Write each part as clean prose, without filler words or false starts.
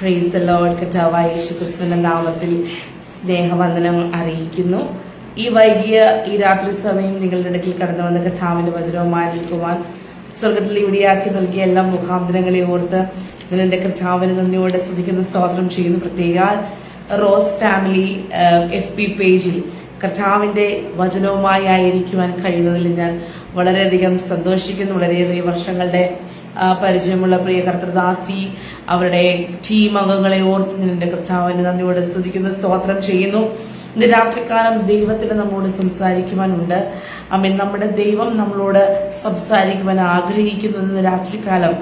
Price the Lord. കർത്താവായ യേശുക്രിസ്തുവിന്റെ നാമത്തിൽ സ്നേഹവന്ദനം അറിയിക്കുന്നു. ഈ വൈകിയ ഈ രാത്രി സമയം നിങ്ങളുടെ ഇടയ്ക്കിൽ കടന്നു വന്ന കർത്താവിന്റെ വചനവുമായി നിൽക്കുവാൻ സ്വർഗത്തിൽ ഇവിടെയാക്കി നൽകിയ എല്ലാ മുഖാന്തരങ്ങളെ ഓർത്ത് നിന്റെ കർത്താവിന് നന്ദിയോടെ സ്തുതിക്കുന്ന സ്തോത്രം ചെയ്യുന്നു. പ്രത്യേക റോസ് ഫാമിലി FB പേജിൽ കർത്താവിന്റെ വചനവുമായി ആയിരിക്കുവാൻ കഴിയുന്നതിൽ ഞാൻ വളരെയധികം സന്തോഷിക്കുന്നു. വളരെയേറെ വർഷങ്ങളുടെ പരിചയമുള്ള പ്രിയ കർത്തൃദാസി, അവരുടെ ടീം അംഗങ്ങളെ ഓർത്ത് നിന്റെ കർത്താവിന് നന്ദിയോടെ സ്തുതിക്കുന്നു, സ്തോത്രം ചെയ്യുന്നു. ഇന്ന് രാത്രികാലം ദൈവത്തിന് നമ്മളോട് സംസാരിക്കുവാനുണ്ട്. ആമേൻ. നമ്മുടെ ദൈവം നമ്മളോട് സംസാരിക്കുവാൻ ആഗ്രഹിക്കുന്നു. ഇന്ന് രാത്രികാലം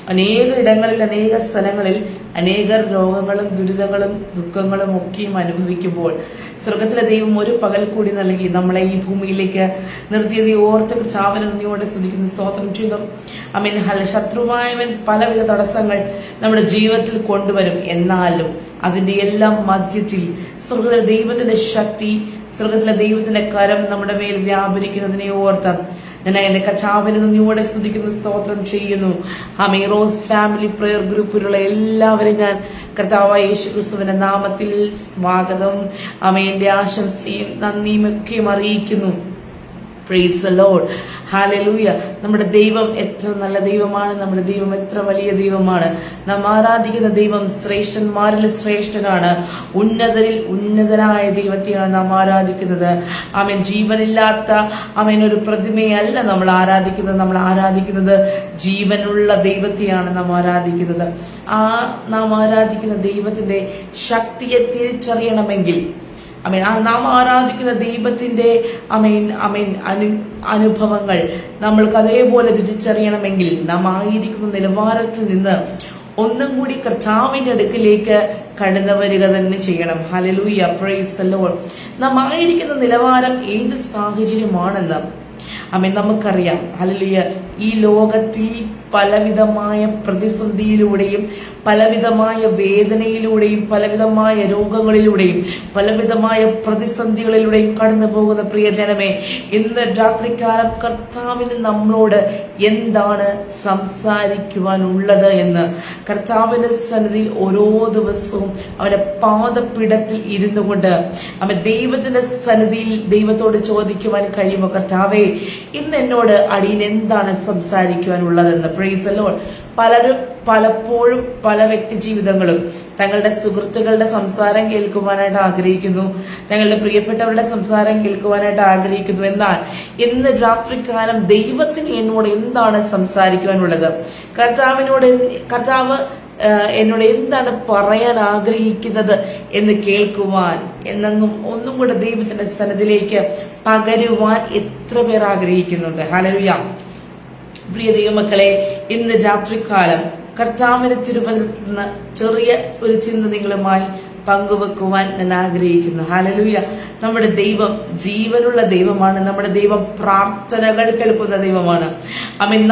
അനേക ഇടങ്ങളിൽ, അനേക സ്ഥലങ്ങളിൽ അനേകർ രോഗങ്ങളും ദുരിതങ്ങളും ദുഃഖങ്ങളും ഒക്കെയും അനുഭവിക്കുമ്പോൾ സ്വർഗത്തിലെ ദൈവം ഒരു പകൽ കൂടി നൽകി നമ്മളെ ഈ ഭൂമിയിലേക്ക് നിർത്തിയത് ഓർത്ത് കർത്താവിനെ നന്ദിയോടെ സ്തുതിക്കുന്ന സ്തോത്രം ചെയ്തു. ആമേൻ. ശത്രുവായവൻ പലവിധ തടസ്സങ്ങൾ നമ്മുടെ ജീവിതത്തിൽ കൊണ്ടുവരും. എന്നാലും അതിന്റെ എല്ലാം മധ്യത്തിൽ സ്വർഗത്തിലെ ദൈവത്തിന്റെ ശക്തി, സ്വർഗത്തിലെ ദൈവത്തിന്റെ കരം നമ്മുടെ മേൽ വ്യാപരിക്കുന്നതിനെ ഓർത്ത് ഞാൻ എന്റെ കർത്താവിനെ നന്ദിയോടെ സ്തുതിക്കുന്നു, സ്തോത്രം ചെയ്യുന്നു. ആമേൻ. റോസ് ഫാമിലി പ്രയർ ഗ്രൂപ്പിലുള്ള എല്ലാവരെയും ഞാൻ കർത്താവായ യേശുക്രിസ്തുവിന്റെ നാമത്തിൽ സ്വാഗതം, ആമേന്റെ ആശംസയും നന്ദിയും ഒക്കെയും അറിയിക്കുന്നു. Price the Lord. ഹല്ലേലൂയ. നമ്മുടെ ദൈവം എത്ര നല്ല ദൈവമാണ്. നമ്മുടെ ദൈവം എത്ര വലിയ ദൈവമാണ്. നാം ആരാധിക്കുന്ന ദൈവം ശ്രേഷ്ഠന്മാരിൽ ശ്രേഷ്ഠനാണ്. ഉന്നതരിൽ ഉന്നതനായ ദൈവത്തെയാണ് നാം ആരാധിക്കുന്നത്. ആമേൻ. ജീവനില്ലാത്ത ആമേൻ ഒരു പ്രതിമയല്ല നമ്മൾ ആരാധിക്കുന്നത്. നമ്മൾ ആരാധിക്കുന്നത് ജീവനുള്ള ദൈവത്തെയാണ് നാം ആരാധിക്കുന്നത്. നാം ആരാധിക്കുന്ന ദൈവത്തിന്റെ ശക്തിയെ തിരിച്ചറിയണമെങ്കിൽ നാം ആരാധിക്കുന്ന ദൈവത്തിന്റെ അനുഭവങ്ങൾ നമ്മൾക്ക് അതേപോലെ തിരിച്ചറിയണമെങ്കിൽ നാം ആയിരിക്കുന്ന നിലവാരത്തിൽ നിന്ന് ഒന്നും കൂടി കർത്താവിന്റെ അടുക്കിലേക്ക് കടന്നു വരിക തന്നെ ചെയ്യണം. ഹല്ലേലൂയ. Price the Lord. നാം ആയിരിക്കുന്ന നിലവാരം ഏത് സാഹചര്യമാണെന്ന് നമുക്കറിയാം. ഹല്ലേലൂയ. ഈ ലോകത്തിൽ പലവിധമായ പ്രതിസന്ധിയിലൂടെയും പലവിധമായ വേദനയിലൂടെയും പലവിധമായ രോഗങ്ങളിലൂടെയും പലവിധമായ പ്രതിസന്ധികളിലൂടെയും കടന്നു പോകുന്ന പ്രിയജനമേ, ഇന്ന് രാത്രികാലം കർത്താവിന് നമ്മളോട് എന്താണ് സംസാരിക്കുവാനുള്ളത് എന്ന് കർത്താവിന്റെ സന്നിധിയിൽ ഓരോ ദിവസവും അവന്റെ പാദപീഠത്തിൽ ഇരുന്നു കൊണ്ട് ദൈവത്തിന്റെ സന്നിധിയിൽ ദൈവത്തോട് ചോദിക്കുവാൻ കഴിയുമോ? കർത്താവേ, ഇന്ന് എന്നോട് അടിയൻ എന്താണ് സംസാരിക്കുവാനുള്ളതെന്ന്. Price the Lord. പലപ്പോഴും പല വ്യക്തി ജീവിതങ്ങളും തങ്ങളുടെ സുഹൃത്തുക്കളുടെ സംസാരം കേൾക്കുവാനായിട്ട് ആഗ്രഹിക്കുന്നു, തങ്ങളുടെ പ്രിയപ്പെട്ടവരുടെ സംസാരം കേൾക്കുവാനായിട്ട് ആഗ്രഹിക്കുന്നു. എന്നാൽ ഇന്ന് രാത്രികാലം ദൈവത്തിന് എന്നോട് എന്താണ് സംസാരിക്കുവാനുള്ളത്, കർത്താവ് എന്നോട് എന്താണ് പറയാൻ ആഗ്രഹിക്കുന്നത് എന്ന് കേൾക്കുവാൻ എന്നും ഒന്നും കൂടെ ദൈവത്തിന്റെ സന്നിധിയിലേക്ക് പകരുവാൻ എത്ര പേർ ആഗ്രഹിക്കുന്നുണ്ട്. ഹല്ലേലൂയ. പ്രിയ ദൈവമക്കളെ, ഇന്ന് രാത്രികാലം കർത്താവിന്റെ തിരുവചനത്തിൽ നിന്ന് ചെറിയ ഒരു ചിന്ത നിങ്ങളുമായി പങ്കുവെക്കുവാൻ ഞാൻ ആഗ്രഹിക്കുന്നു. ഹല്ലേലൂയ. നമ്മുടെ ദൈവം ജീവനുള്ള ദൈവമാണ്. നമ്മുടെ ദൈവം പ്രാർത്ഥനകൾ കേൾക്കുന്ന ദൈവമാണ്.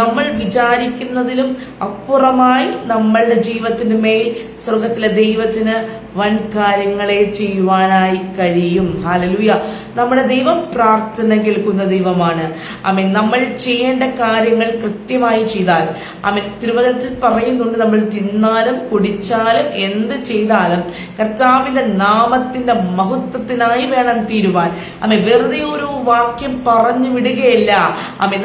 നമ്മൾ വിചാരിക്കുന്നതിലും അപ്പുറമായി നമ്മളുടെ ജീവിതത്തിന് മേൽ സ്വർഗത്തിലെ ദൈവത്തിന് വൻ കാര്യങ്ങളെ ചെയ്യുവാനായി കഴിയും. ഹല്ലേലൂയ. നമ്മുടെ ദൈവം പ്രാർത്ഥന കേൾക്കുന്ന ദൈവമാണ്. നമ്മൾ ചെയ്യേണ്ട കാര്യങ്ങൾ കൃത്യമായി ചെയ്താൽ, തിരുവചനത്തിൽ പറയുന്നുണ്ട്, നമ്മൾ തിന്നാലും കുടിച്ചാലും എന്ത് ചെയ്താലും കർത്താവിന്റെ നാമത്തിന്റെ മഹത്വത്തിനായി വേണം തീരുവാൻ. വെറുതെ ഒരു വാക്യം പറഞ്ഞു വിടുകയല്ല.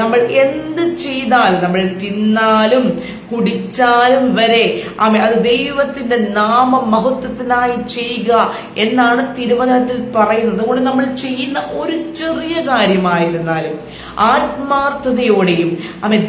നമ്മൾ എന്ത് ചെയ്താൽ, നമ്മൾ തിന്നാലും കുടിച്ചാലും വരെ അത് ദൈവത്തിന്റെ നാമ മഹത്വത്തിനായി ചെയ്യുക എന്നാണ് തിരുവചനത്തിൽ പറയുന്നത്. അതുകൊണ്ട് നമ്മൾ ചെയ്യുന്ന ഒരു ചെറിയ കാര്യമായിരുന്നാലും ആത്മാർത്ഥതയോടെയും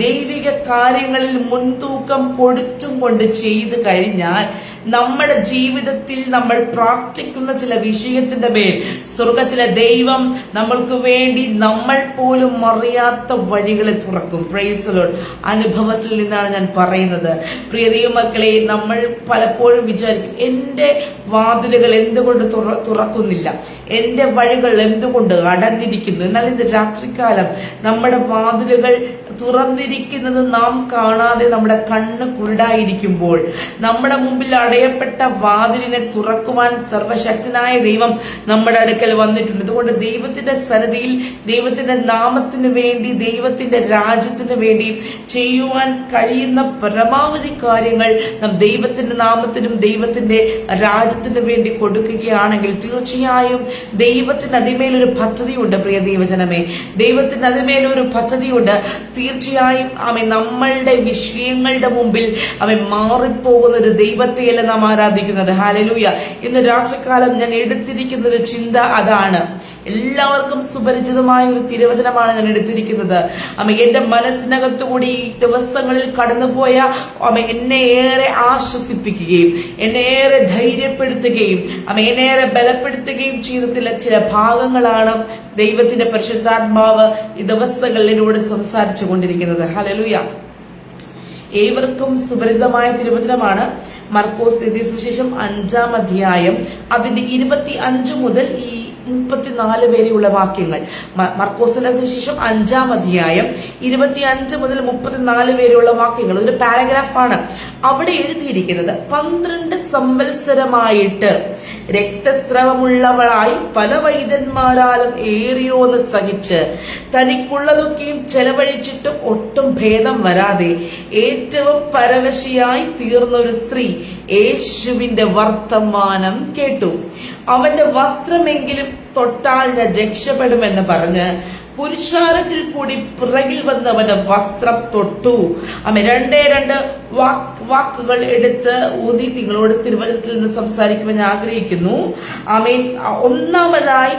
ദൈവിക കാര്യങ്ങളിൽ മുൻതൂക്കം കൊടുത്തും കൊണ്ട് ചെയ്തു കഴിഞ്ഞാൽ നമ്മുടെ ജീവിതത്തിൽ നമ്മൾ പ്രാർത്ഥിക്കുന്ന ചില വിഷയത്തിന്റെ മേൽ സ്വർഗത്തിലെ ദൈവം നമ്മൾക്ക് വേണ്ടി നമ്മൾ പോലും അറിയാത്ത വഴികളെ തുറക്കും. Price the Lord. അനുഭവത്തിൽ നിന്നാണ് ഞാൻ പറയുന്നത്. പ്രിയ ദൈവമക്കളെ, നമ്മൾ പലപ്പോഴും വിചാരിക്കും, എന്റെ വാതിലുകൾ എന്തുകൊണ്ട് തുറക്കുന്നില്ല, എന്റെ വഴികൾ എന്തുകൊണ്ട് അടഞ്ഞിരിക്കുന്നു. എന്നാൽ ഇന്ന് രാത്രികാലം നമ്മുടെ വാതിലുകൾ തുറന്നിരിക്കുന്നത് നാം കാണാതെ നമ്മുടെ കണ്ണ് കുരുടായിരിക്കുമ്പോൾ നമ്മുടെ മുമ്പിൽ അടയപ്പെട്ട വാതിലിനെ തുറക്കുവാൻ സർവശക്തനായ ദൈവം നമ്മുടെ അടുക്കൽ വന്നിട്ടുണ്ട്. അതുകൊണ്ട് ദൈവത്തിന്റെ സന്നിധിയിൽ ദൈവത്തിന്റെ നാമത്തിന് വേണ്ടി, ദൈവത്തിന്റെ രാജ്യത്തിന് വേണ്ടി ചെയ്യുവാൻ കഴിയുന്ന പരമാവധി കാര്യങ്ങൾ നാം ദൈവത്തിന്റെ നാമത്തിനും ദൈവത്തിന്റെ രാജ്യത്തിന് വേണ്ടി കൊടുക്കുകയാണെങ്കിൽ തീർച്ചയായും ദൈവത്തിന് അതിമേലൊരു പദ്ധതിയുണ്ട്. പ്രിയ ദൈവജനമേ, ദൈവത്തിന് അതിമേലൊരു പദ്ധതിയുണ്ട്. തീർച്ചയായും നമ്മളുടെ വിഷയങ്ങളുടെ മുമ്പിൽ മാറിപ്പോകുന്ന ഒരു ദൈവത്തെയല്ല നാം ആരാധിക്കുന്നത്. ഹല്ലേലൂയ. ഇന്ന് രാത്രികാലം ഞാൻ എടുത്തിരിക്കുന്ന ഒരു ചിന്ത അതാണ്. എല്ലാവർക്കും സുപരിചിതമായ ഒരു തിരുവചനമാണ് ഞാൻ എടുത്തിരിക്കുന്നത്. എന്റെ മനസ്സിനകത്തുകൂടി ഈ ദിവസങ്ങളിൽ കടന്നുപോയ എന്നെ ഏറെ ആശ്വസിപ്പിക്കുകയും എന്നെ ഏറെ ധൈര്യപ്പെടുത്തുകയും എന്നെ ഏറെ ബലപ്പെടുത്തുകയും ചെയ്ത ചില ഭാഗങ്ങളാണ് ദൈവത്തിന്റെ പരിശുദ്ധാത്മാവ് ഈ ദിവസങ്ങളിലൂടെ സംസാരിച്ചു കൊണ്ടിരിക്കുന്നത്. ഹല്ലേലൂയ. ഏവർക്കും സുപരിചിതമായ തിരുവചനമാണ് മർക്കോസ് എഴുതിയ സുവിശേഷം 5-ാം അധ്യായം അതിന്റെ 25 മുതൽ 34 വരെയുള്ള വാക്യങ്ങൾ. മർക്കോസിന്റെ സുവിശേഷം 5-ാം അധ്യായം 25 മുതൽ 34 വരെയുള്ള വാക്യങ്ങൾ ഒരു പാരഗ്രാഫാണ്. അവിടെ എഴുതിയിരിക്കുന്നത് 12 സംവത്സരമായിട്ട് രക്തസ്രവമുള്ളവളായി പല വൈദ്യന്മാരാലും ഏറിയോന്ന് സഹിച്ച് തനിക്കുള്ളതൊക്കെയും ചെലവഴിച്ചിട്ടും ഒട്ടും ഭേദം വരാതെ ഏറ്റവും പരവശിയായി തീർന്ന ഒരു സ്ത്രീ യേശുവിന്റെ വർത്തമാനം കേട്ടു. അവന്റെ വസ്ത്രമെങ്കിലും തൊട്ടാൽ ഞാൻ രക്ഷപ്പെടുമെന്ന് പറഞ്ഞ് പുരുഷാരത്തിൽ കൂടി പിറകിൽ വന്ന് അവന്റെ വസ്ത്രം തൊട്ടു. രണ്ട് വാക്കുകൾ എടുത്ത് ഊതി നിങ്ങളോട് തിരുവചനത്തിൽ നിന്ന് സംസാരിക്കുവാൻ ഞാൻ ആഗ്രഹിക്കുന്നു. ഒന്നാമതായി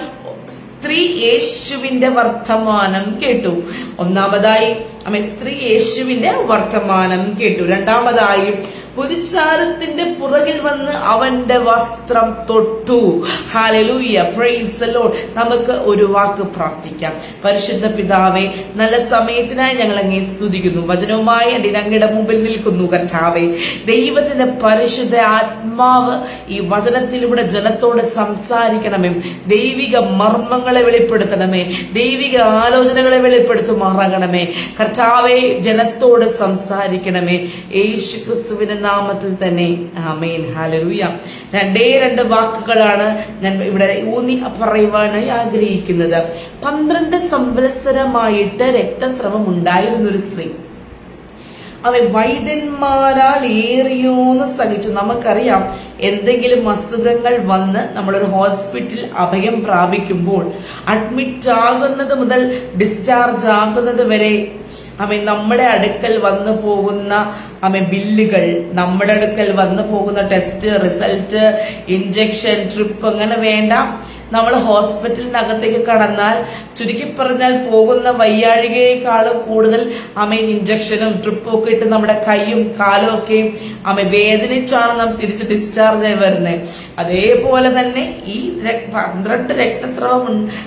സ്ത്രീ യേശുവിന്റെ വർത്തമാനം കേട്ടു. ഒന്നാമതായി സ്ത്രീ യേശുവിന്റെ വർത്തമാനം കേട്ടു. രണ്ടാമതായി പുരുഷാരത്തിന്റെ പുറകിൽ വന്ന് അവന്റെ വസ്ത്രം തൊട്ടു. Hallelujah, price the Lord. നമുക്ക് ഒരു വാക്ക് പ്രാർത്ഥിക്കാം. പരിശുദ്ധ പിതാവേ, നല്ല സമയത്തിനായി ഞങ്ങൾ അങ്ങേ സ്തുതിക്കുന്നു. വചനവുമായി അങ്ങയുടെ മുമ്പിൽ നിൽക്കുന്നു കർത്താവേ. ദൈവത്തിന്റെ പരിശുദ്ധ ആത്മാവ് ഈ വചനത്തിലൂടെ ജനത്തോട് സംസാരിക്കണമേ. ദൈവിക മർമ്മങ്ങളെ വെളിപ്പെടുത്തണമേ. ദൈവിക ആലോചനകളെ വെളിപ്പെടുത്തുമാറാകണമേ. കർത്താവേ, ജനത്തോട് സംസാരിക്കണമേ. യേശു ക്രിസ്തുവിന്റെ നാമത്തിൽ തന്നെ ആമേൻ. ഹല്ലേലൂയ. 2 വാക്കുകളാണ് ഞാൻ ഇവിടെ ഊന്നി പറയുവാനായി ആഗ്രഹിക്കുന്നത്. 12 സംവത്സരമായിട്ട് രക്തസ്രവം ഉണ്ടായിരുന്ന ഒരു സ്ത്രീ വൈദ്യന്മാരാൽ ഏറിയോന്ന് സഹിച്ചു. നമുക്കറിയാം, എന്തെങ്കിലും അസുഖങ്ങൾ വന്ന് നമ്മളൊരു ഹോസ്പിറ്റലിൽ അഭയം പ്രാപിക്കുമ്പോൾ അഡ്മിറ്റ് ആകുന്നത് മുതൽ ഡിസ്ചാർജ് ആകുന്നത് വരെ നമ്മുടെ അടുക്കൽ വന്നു പോകുന്ന ബില്ലുകൾ, നമ്മുടെ അടുക്കൽ വന്നു പോകുന്ന ടെസ്റ്റ് റിസൾട്ട്, ഇഞ്ചക്ഷൻ, ട്രിപ്പ്, അങ്ങനെ വേണ്ട. നമ്മൾ ഹോസ്പിറ്റലിനകത്തേക്ക് കടന്നാൽ ചുരുക്കി പറഞ്ഞാൽ പോകുന്ന വയ്യാഴികയെക്കാളും കൂടുതൽ ഇഞ്ചക്ഷനും ട്രിപ്പും ഒക്കെ ഇട്ട് നമ്മുടെ കൈയും കാലും ഒക്കെയും വേദനിച്ചാണ് നാം തിരിച്ച് ഡിസ്ചാർജ് ആയി വരുന്നത്. അതേപോലെ തന്നെ ഈ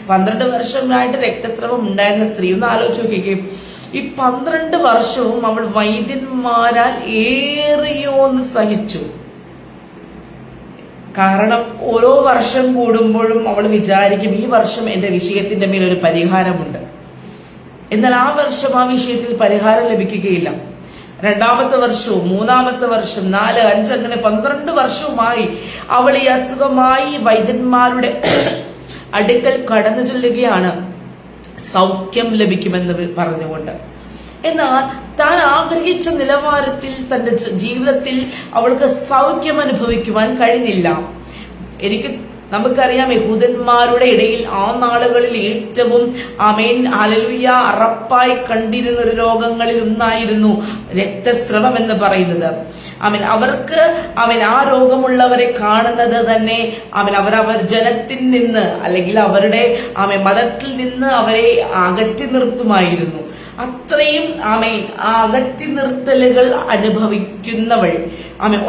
12 വർഷമായിട്ട് രക്തസ്രവം ഉണ്ടായിരുന്ന സ്ത്രീ ഒന്ന് ആലോചിച്ച് നോക്കിക്കേ. ഈ 12 വർഷവും അവൾ വൈദ്യന്മാരാൽ ഏറിയോന്ന് സഹിച്ചു. കാരണം ഓരോ വർഷം കൂടുമ്പോഴും അവൾ വിചാരിക്കും, ഈ വർഷം എന്റെ വിഷയത്തിന്റെ മേൽ ഒരു പരിഹാരമുണ്ട്. എന്നാൽ ആ വർഷം ആ വിഷയത്തിൽ പരിഹാരം ലഭിക്കുകയില്ല. 2ാമത്തെ വർഷവും 3ാമത്തെ വർഷം 4, 5 അങ്ങനെ 12 വർഷവുമായി അവൾ ഈ അസുഖമായി വൈദ്യന്മാരുടെ അടുക്കൽ കടന്നു ചെല്ലുകയാണ്, സൗഖ്യം ലഭിക്കുമെന്ന് പറഞ്ഞുകൊണ്ട്. എന്നാൽ താൻ ആഗ്രഹിച്ച നിലവാരത്തിൽ തന്റെ ജീവിതത്തിൽ അവൾക്ക് സൗഖ്യം അനുഭവിക്കുവാൻ കഴിഞ്ഞില്ല. നമുക്കറിയാം, യഹൂദന്മാരുടെ ഇടയിൽ ആ നാളുകളിൽ ഏറ്റവും ഹല്ലേലൂയ അറപ്പായി കണ്ടിരുന്ന ഒരു രോഗങ്ങളിൽ ഒന്നായിരുന്നു രക്തസ്രവം എന്ന് പറയുന്നത്. അവർക്ക് ആ രോഗമുള്ളവരെ കാണുന്നത് തന്നെ അവർ ജനത്തിൽ നിന്ന് അല്ലെങ്കിൽ അവരുടെ മതത്തിൽ നിന്ന് അവരെ അകറ്റി നിർത്തുമായിരുന്നു. അത്രയും ആ അകറ്റി നിർത്തലുകൾ അനുഭവിക്കുന്നവൾ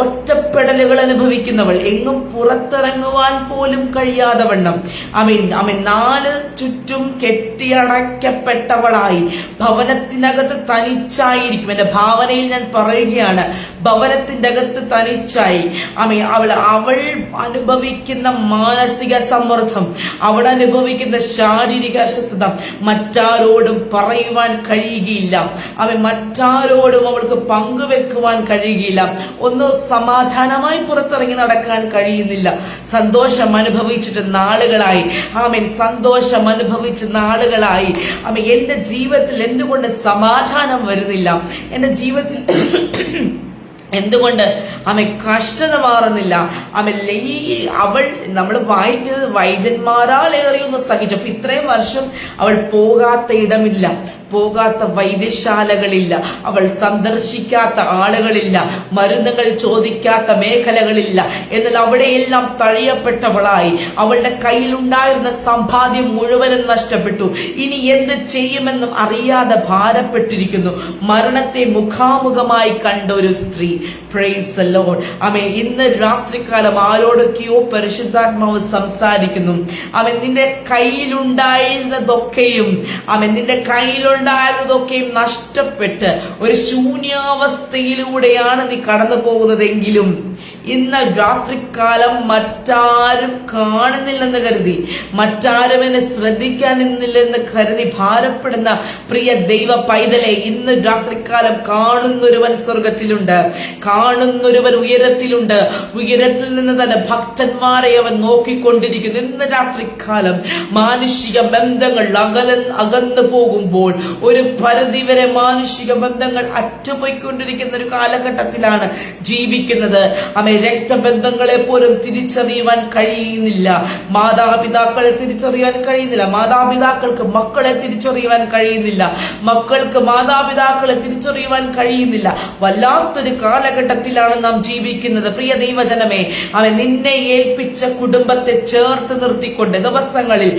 ഒറ്റപ്പെടലുകൾ അനുഭവിക്കുന്നവൾ, എങ്ങും പുറത്തിറങ്ങുവാൻ പോലും കഴിയാതെ വണ്ണം നാല് ചുറ്റും കെട്ടിയടയ്ക്കപ്പെട്ടവളായി ഭവനത്തിനകത്ത് തനിച്ചായിരിക്കും. എന്റെ ഭാവനയിൽ ഞാൻ പറയുകയാണ്, ഭവനത്തിന്റെ അകത്ത് തനിച്ചായി അവൾ അനുഭവിക്കുന്ന മാനസിക സമ്മർദ്ദം, അവൾ അനുഭവിക്കുന്ന ശാരീരിക അസ്വസ്ഥത മറ്റാരോടും പറയുവാൻ കഴിയുകയില്ല. മറ്റാരോടും അവൾക്ക് പങ്കുവെക്കുവാൻ കഴിയുകയില്ല. ഒന്ന് സമാധാനമായി പുറത്തിറങ്ങി നടക്കാൻ കഴിയുന്നില്ല. സന്തോഷം അനുഭവിച്ചിട്ട് നാളുകളായി, സന്തോഷം അനുഭവിച്ച നാളുകളായി. എന്റെ ജീവിതത്തിൽ എന്തുകൊണ്ട് സമാധാനം വരുന്നില്ല? എന്റെ ജീവിതത്തിൽ എന്തുകൊണ്ട് കഷ്ടത മാറുന്നില്ല? അവൾ നമ്മൾ വായിക്കുന്നത് വൈദ്യന്മാരാൽ ഏറിയൊന്ന് സഹിച്ചു. അപ്പൊ ഇത്രയും വർഷം അവൾ പോകാത്ത ഇടമില്ല, പോകാത്ത വൈദ്യശാലകളില്ല, അവൾ സന്ദർശിക്കാത്ത ആളുകളില്ല, മരുന്നുകൾ ചോദിക്കാത്ത മേഖലകളില്ല. എന്നാൽ അവിടെയെല്ലാം തഴയപ്പെട്ടവളായി. അവളുടെ കയ്യിലുണ്ടായിരുന്ന സമ്പാദ്യം മുഴുവനും നഷ്ടപ്പെട്ടു. ഇനി എന്ത് ചെയ്യുമെന്നും അറിയാതെ ഭാരപ്പെട്ടിരിക്കുന്നു. മരണത്തെ മുഖാമുഖമായി കണ്ട ഒരു സ്ത്രീ. Price the Lord. ഇന്ന് രാത്രികാലം ആരോടൊക്കെയോ പരിശുദ്ധാത്മാവ് സംസാരിക്കുന്നു. നിന്റെ കയ്യിലുണ്ടായിരുന്നതൊക്കെയും നഷ്ടപ്പെട്ട് ഒരു ശൂന്യാവസ്ഥയിലൂടെയാണ് നീ കടന്നു പോകുന്നതെങ്കിലും ഇന്ന് രാത്രികാലം മറ്റാരും കാണുന്നില്ലെന്ന് കരുതി, മറ്റാരും എന്നെ ശ്രദ്ധിക്കാനില്ലെന്ന് കരുതി ഭാരപ്പെടുന്ന പ്രിയ ദൈവ പൈതലെ, ഇന്ന് രാത്രികാലം കാണുന്നൊരുവൻ സ്വർഗത്തിലുണ്ട്, കാണുന്നൊരുവൻ ഉയരത്തിലുണ്ട്. ഉയരത്തിൽ നിന്ന് തന്നെ ഭക്തന്മാരെ അവൻ നോക്കിക്കൊണ്ടിരിക്കുന്നു. ഇന്ന് രാത്രികാലം മാനുഷിക ബന്ധങ്ങൾ അകന്നു പോകുമ്പോൾ, ഒരു പരിധിവരെ മാനുഷിക ബന്ധങ്ങൾ അറ്റുപോയിക്കൊണ്ടിരിക്കുന്ന ഒരു കാലഘട്ടത്തിലാണ് ജീവിക്കുന്നത്. രക്തബന്ധങ്ങളെ പോലും തിരിച്ചറിയുവാൻ കഴിയുന്നില്ല. മാതാപിതാക്കളെ തിരിച്ചറിയാൻ കഴിയുന്നില്ല. മാതാപിതാക്കൾക്ക് മക്കളെ തിരിച്ചറിയുവാൻ കഴിയുന്നില്ല. മക്കൾക്ക് മാതാപിതാക്കളെ തിരിച്ചറിയുവാൻ കഴിയുന്നില്ല. വല്ലാത്തൊരു കാലഘട്ടത്തിലാണ് നാം ജീവിക്കുന്നത്. പ്രിയ ദൈവജനമേ, നിന്നെ ഏൽപ്പിച്ച കുടുംബത്തെ ചേർത്ത് നിർത്തിക്കൊണ്ട് ദിവസങ്ങളിൽ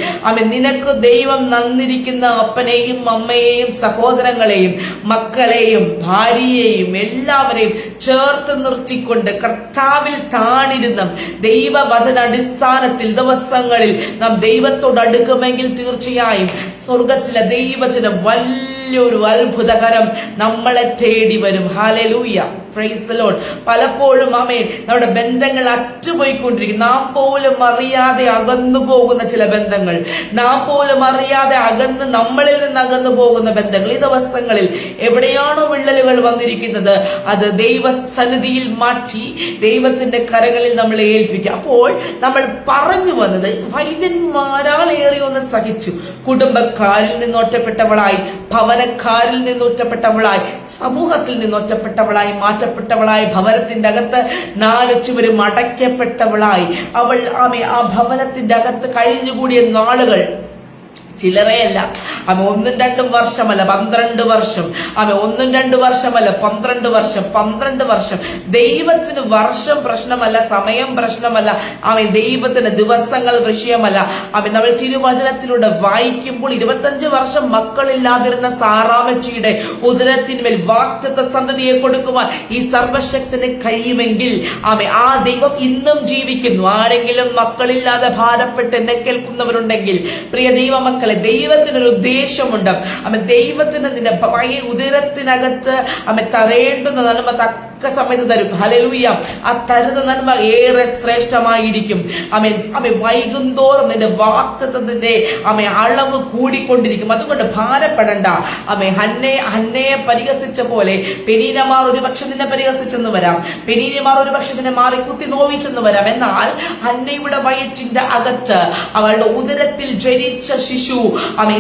നിനക്ക് ദൈവം നന്നിരിക്കുന്ന അപ്പനെയും അമ്മയെയും സഹോദരങ്ങളെയും മക്കളെയും ഭാര്യയെയും എല്ലാവരെയും ചേർത്ത് നിർത്തിക്കൊണ്ട് കർത്താവിൽ താണിരുന്ന ദൈവവചന അടിസ്ഥാനത്തിൽ ദിവസങ്ങളിൽ നാം ദൈവത്തോട് അടുക്കുമെങ്കിൽ തീർച്ചയായും സ്വർഗത്തിലെ ദൈവവചനം വലിയൊരു അത്ഭുതകരം നമ്മളെ തേടി വരും. Hallelujah, price the Lord. പലപ്പോഴും നമ്മുടെ ബന്ധങ്ങൾ അറ്റുപോയിക്കൊണ്ടിരിക്കും. നാം പോലും അറിയാതെ അകന്നു പോകുന്ന ചില ബന്ധങ്ങൾ, നാം പോലും അറിയാതെ നമ്മളിൽ നിന്ന് അകന്നു പോകുന്ന ബന്ധങ്ങൾ. ഈ ദിവസങ്ങളിൽ എവിടെയാണോ വിള്ളലുകൾ വന്നിരിക്കുന്നത് അത് ദൈവസന്നിധിയിൽ മാറ്റി ദൈവത്തിന്റെ കരങ്ങളിൽ നമ്മളെ ഏൽപ്പിക്കുക. അപ്പോൾ നമ്മൾ പറഞ്ഞു വന്നത്, വൈദ്യന്മാരാൽ ഏറിയൊന്ന് സഹിച്ചു, കുടുംബക്കാരിൽ നിന്ന് ഒറ്റപ്പെട്ടവളായി, ഭവനക്കാരിൽ നിന്ന് ഒറ്റപ്പെട്ടവളായി, സമൂഹത്തിൽ നിന്ന് ഒറ്റപ്പെട്ടവളായി, മാറ്റപ്പെട്ടവളായി, ഭവനത്തിന്റെ അകത്ത് നാല് ചുവരും അടയ്ക്കപ്പെട്ടവളായി അവൾ ആ ഭവനത്തിന്റെ അകത്ത് കഴിഞ്ഞുകൂടിയ നാളുകൾ ചില്ലറയല്ല. 1-2 വർഷമല്ല, 12 വർഷം. 1-2 വർഷമല്ല, 12 വർഷം. 12 വർഷം. ദൈവത്തിന് വർഷം പ്രശ്നമല്ല, സമയം പ്രശ്നമല്ല. ദൈവത്തിന് ദിവസങ്ങൾ വിഷയമല്ല. നമ്മൾ തിരുവചനത്തിലൂടെ വായിക്കുമ്പോൾ 25 വർഷം മക്കളില്ലാതിരുന്ന സാറാമച്ചിയുടെ ഉദരത്തിന്മേൽ വാഗ്ദത്ത സന്തതിയെ കൊടുക്കുവാൻ ഈ സർവശക്തന് കഴിയുമെങ്കിൽ ആ ദൈവം ഇന്നും ജീവിക്കുന്നു. ആരെങ്കിലും മക്കളില്ലാതെ ഭാരപ്പെട്ട് എന്നെ കേൾക്കുന്നവരുണ്ടെങ്കിൽ, പ്രിയ ദൈവമക്കൾ, ദൈവത്തിനൊരു ഉദ്ദേശമുണ്ട്. ദൈവത്തിന് നിന്റെ ഉദരത്തിനകത്ത് തരേണ്ടുന്ന നന്മ തക്ക സമയത്ത് തരും. ഹല്ലേലൂയ. ആ തരുന്ന നന്മ ഏറെ ശ്രേഷ്ഠമായിരിക്കും. വൈകുന്തോറും നിന്റെ വാഗ്ദത്തത്തിന്റെ അളവ് കൂടിക്കൊണ്ടിരിക്കും. അതുകൊണ്ട് ഭാരപ്പെടണ്ട. ഹന്നയെ പരിഹസിച്ച പോലെ പെനീനമാർ ഒരു പക്ഷെ നിന്നെ പരിഹസിച്ചെന്ന് വരാം, പെനീനമാർ ഒരു പക്ഷെ നിന്നെ മാറി കുത്തി നോവിച്ചെന്ന് വരാം. എന്നാൽ ഹന്നയുടെ വയറ്റിന്റെ അകത്ത്, അവളുടെ ഉദരത്തിൽ ജനിച്ച ശിശു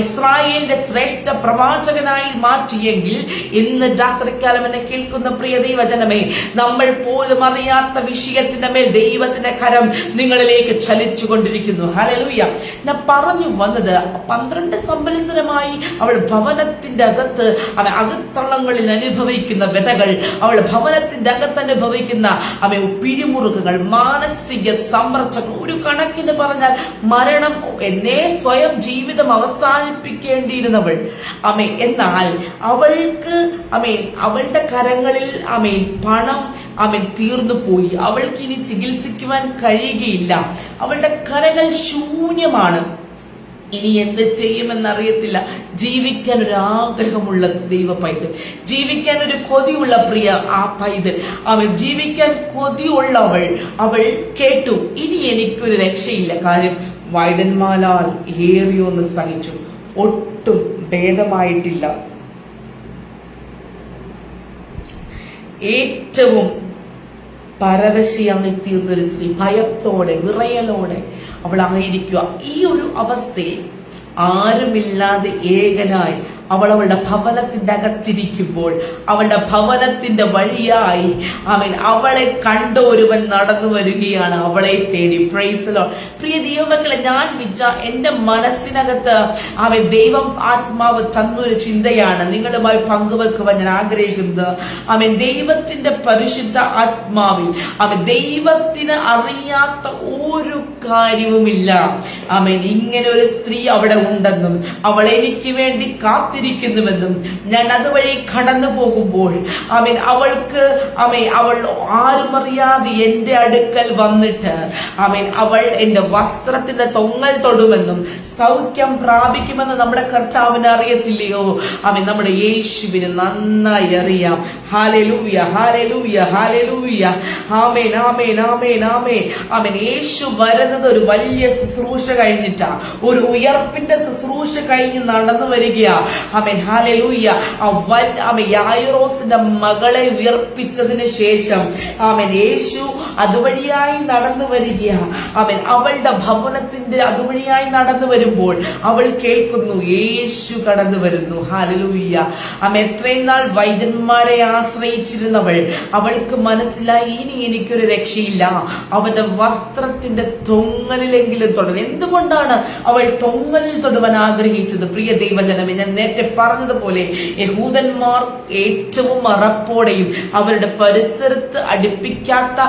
ഇസ്രായേലിന്റെ ശ്രേഷ്ഠ പ്രവാചകനായി മാറ്റിയെങ്കിൽ, ഇന്ന് രാത്രികാലം എന്നെ കേൾക്കുന്ന പ്രിയ ദൈവജനമേ, നമ്മൾ പോലും അറിയാത്ത വിഷയത്തിന്റെ മേൽ ദൈവത്തിന്റെ കരം നിങ്ങളിലേക്ക് ചലിച്ചുകൊണ്ടിരിക്കുന്നു. ഹല്ലേലൂയ. ഞാൻ പറഞ്ഞു വന്നത്, 12 സംവത്സരമായി അവൾ ഭവനത്തിന്റെ അകത്ത് അകത്തളങ്ങളിൽ അനുഭവിക്കുന്ന വ്യതകൾ, അവൾ ഭവനത്തിന്റെ അകത്ത് അനുഭവിക്കുന്ന പിരിമുറുക്കുകൾ, മാനസിക സമ്മർദ്ദങ്ങൾ, ഒരു കണക്കിന് പറഞ്ഞാൽ മരണം, എന്നെ സ്വയം ജീവിതം അവസാനിപ്പിക്കേണ്ടിയിരുന്നവൾ. എന്നാൽ അവൾക്ക് അവളുടെ കരങ്ങളിൽ പണം, അവൻ തീർന്നു പോയി. അവൾക്ക് ഇനി ചികിത്സിക്കുവാൻ കഴിയുകയില്ല. അവളുടെ കരകൾ ശൂന്യമാണ്. ഇനി എന്ത് ചെയ്യുമെന്നറിയത്തില്ല. ജീവിക്കാൻ ഒരു ആഗ്രഹമുള്ള ദൈവ പൈതൽ, ജീവിക്കാൻ ഒരു കൊതിയുള്ള പ്രിയ ആ പൈതൽ, അവൻ ജീവിക്കാൻ കൊതിയുള്ളവൾ, അവൾ കേട്ടു ഇനി എനിക്കൊരു രക്ഷയില്ല. കാര്യം വൈദ്യന്മാരാൽ ഏറിയൊന്ന് സഹിച്ചു, ഒട്ടും ഭേദമായിട്ടില്ല. ഏറ്റവും പരവശിയായി തീർന്നൊരു സ്ത്രീ ഭയത്തോടെ വിറയലോടെ അവൾ ആയിരിക്കുക. ഈ ഒരു അവസ്ഥയിൽ ആരുമില്ലാതെ ഏകനായി അവളുടെ ഭവനത്തിന്റെ അകത്തിരിക്കുമ്പോൾ അവളുടെ ഭവനത്തിന്റെ വഴിയായി അവളെ കണ്ട ഒരുവൻ നടന്നു വരികയാണ്, അവളെ തേടി. Praise Lord. പ്രിയ ദൈവമക്കളെ, ഞാൻ എന്റെ മനസ്സിനകത്ത് ദൈവം ആത്മാവ് തന്നൊരു ചിന്തയാണ് നിങ്ങളുമായി പങ്കുവെക്കുവാൻ ഞാൻ ആഗ്രഹിക്കുന്നത്. ദൈവത്തിന്റെ പരിശുദ്ധ ആത്മാവിൽ ദൈവത്തിന് അറിയാത്ത ഒരു കാര്യവുമില്ല. ഇങ്ങനെ ഒരു സ്ത്രീ അവിടെ ഉണ്ടെന്നും അവൾ എനിക്ക് വേണ്ടി കാത്തിരിക്കുന്നുവെന്നും ഞാൻ അതുവഴി കടന്നു പോകുമ്പോൾ അവൾക്ക് അവൾ ആരുമറിയാതെ എന്റെ അടുക്കൽ വന്നിട്ട് അവൾ എന്റെ വസ്ത്രത്തിന്റെ തൊങ്ങൽ തൊടുമെന്നും സൗഖ്യം പ്രാപിക്കുമെന്ന് നമ്മുടെ കർത്താവിന് അറിയത്തില്ലയോ? നമ്മുടെ യേശുവിന് നന്നായി അറിയാം. Hallelujah, hallelujah, hallelujah. Amen, amen, amen, amen, amen. യേശു വരുന്നത് ഒരു വലിയ ശുശ്രൂഷ കഴിഞ്ഞിട്ടാ, ഒരു ഉയർപ്പിന്റെ ശുശ്രൂഷ കഴിഞ്ഞ് നടന്നു വരികയാ. ആമേൻ, ഹല്ലേലൂയ. യായിറോസിന്റെ മകളെ ഉയർപ്പിച്ചതിന് ശേഷം യേശു അതുവഴിയായി നടന്നു വരികയാ. അവളുടെ ഭവനത്തിന്റെ അതുവഴിയായി നടന്നു വരുമ്പോൾ അവൾ കേൾക്കുന്നു യേശു കടന്നു വരുന്നു. ഹല്ലേലൂയ. എത്രയും നാൾ വൈദ്യന്മാരെ ആശ്രയിച്ചിരുന്നവൾ, അവൾക്ക് മനസ്സിലായി ഇനി എനിക്കൊരു രക്ഷയില്ല, അവന്റെ വസ്ത്രത്തിന്റെ തൊങ്ങലിലെങ്കിലും തൊടണം. എന്തുകൊണ്ടാണ് അവൾ തൊങ്ങലിൽ തൊടുവാൻ ആഗ്രഹിച്ചത്? പ്രിയ ദൈവജനമേ, ഞാൻ നേരത്തെ പറഞ്ഞതുപോലെ യഹൂദന്മാർ ഏറ്റവും അറപ്പോടെയും അവരുടെ പരിസരത്ത് അടുപ്പിക്കാത്ത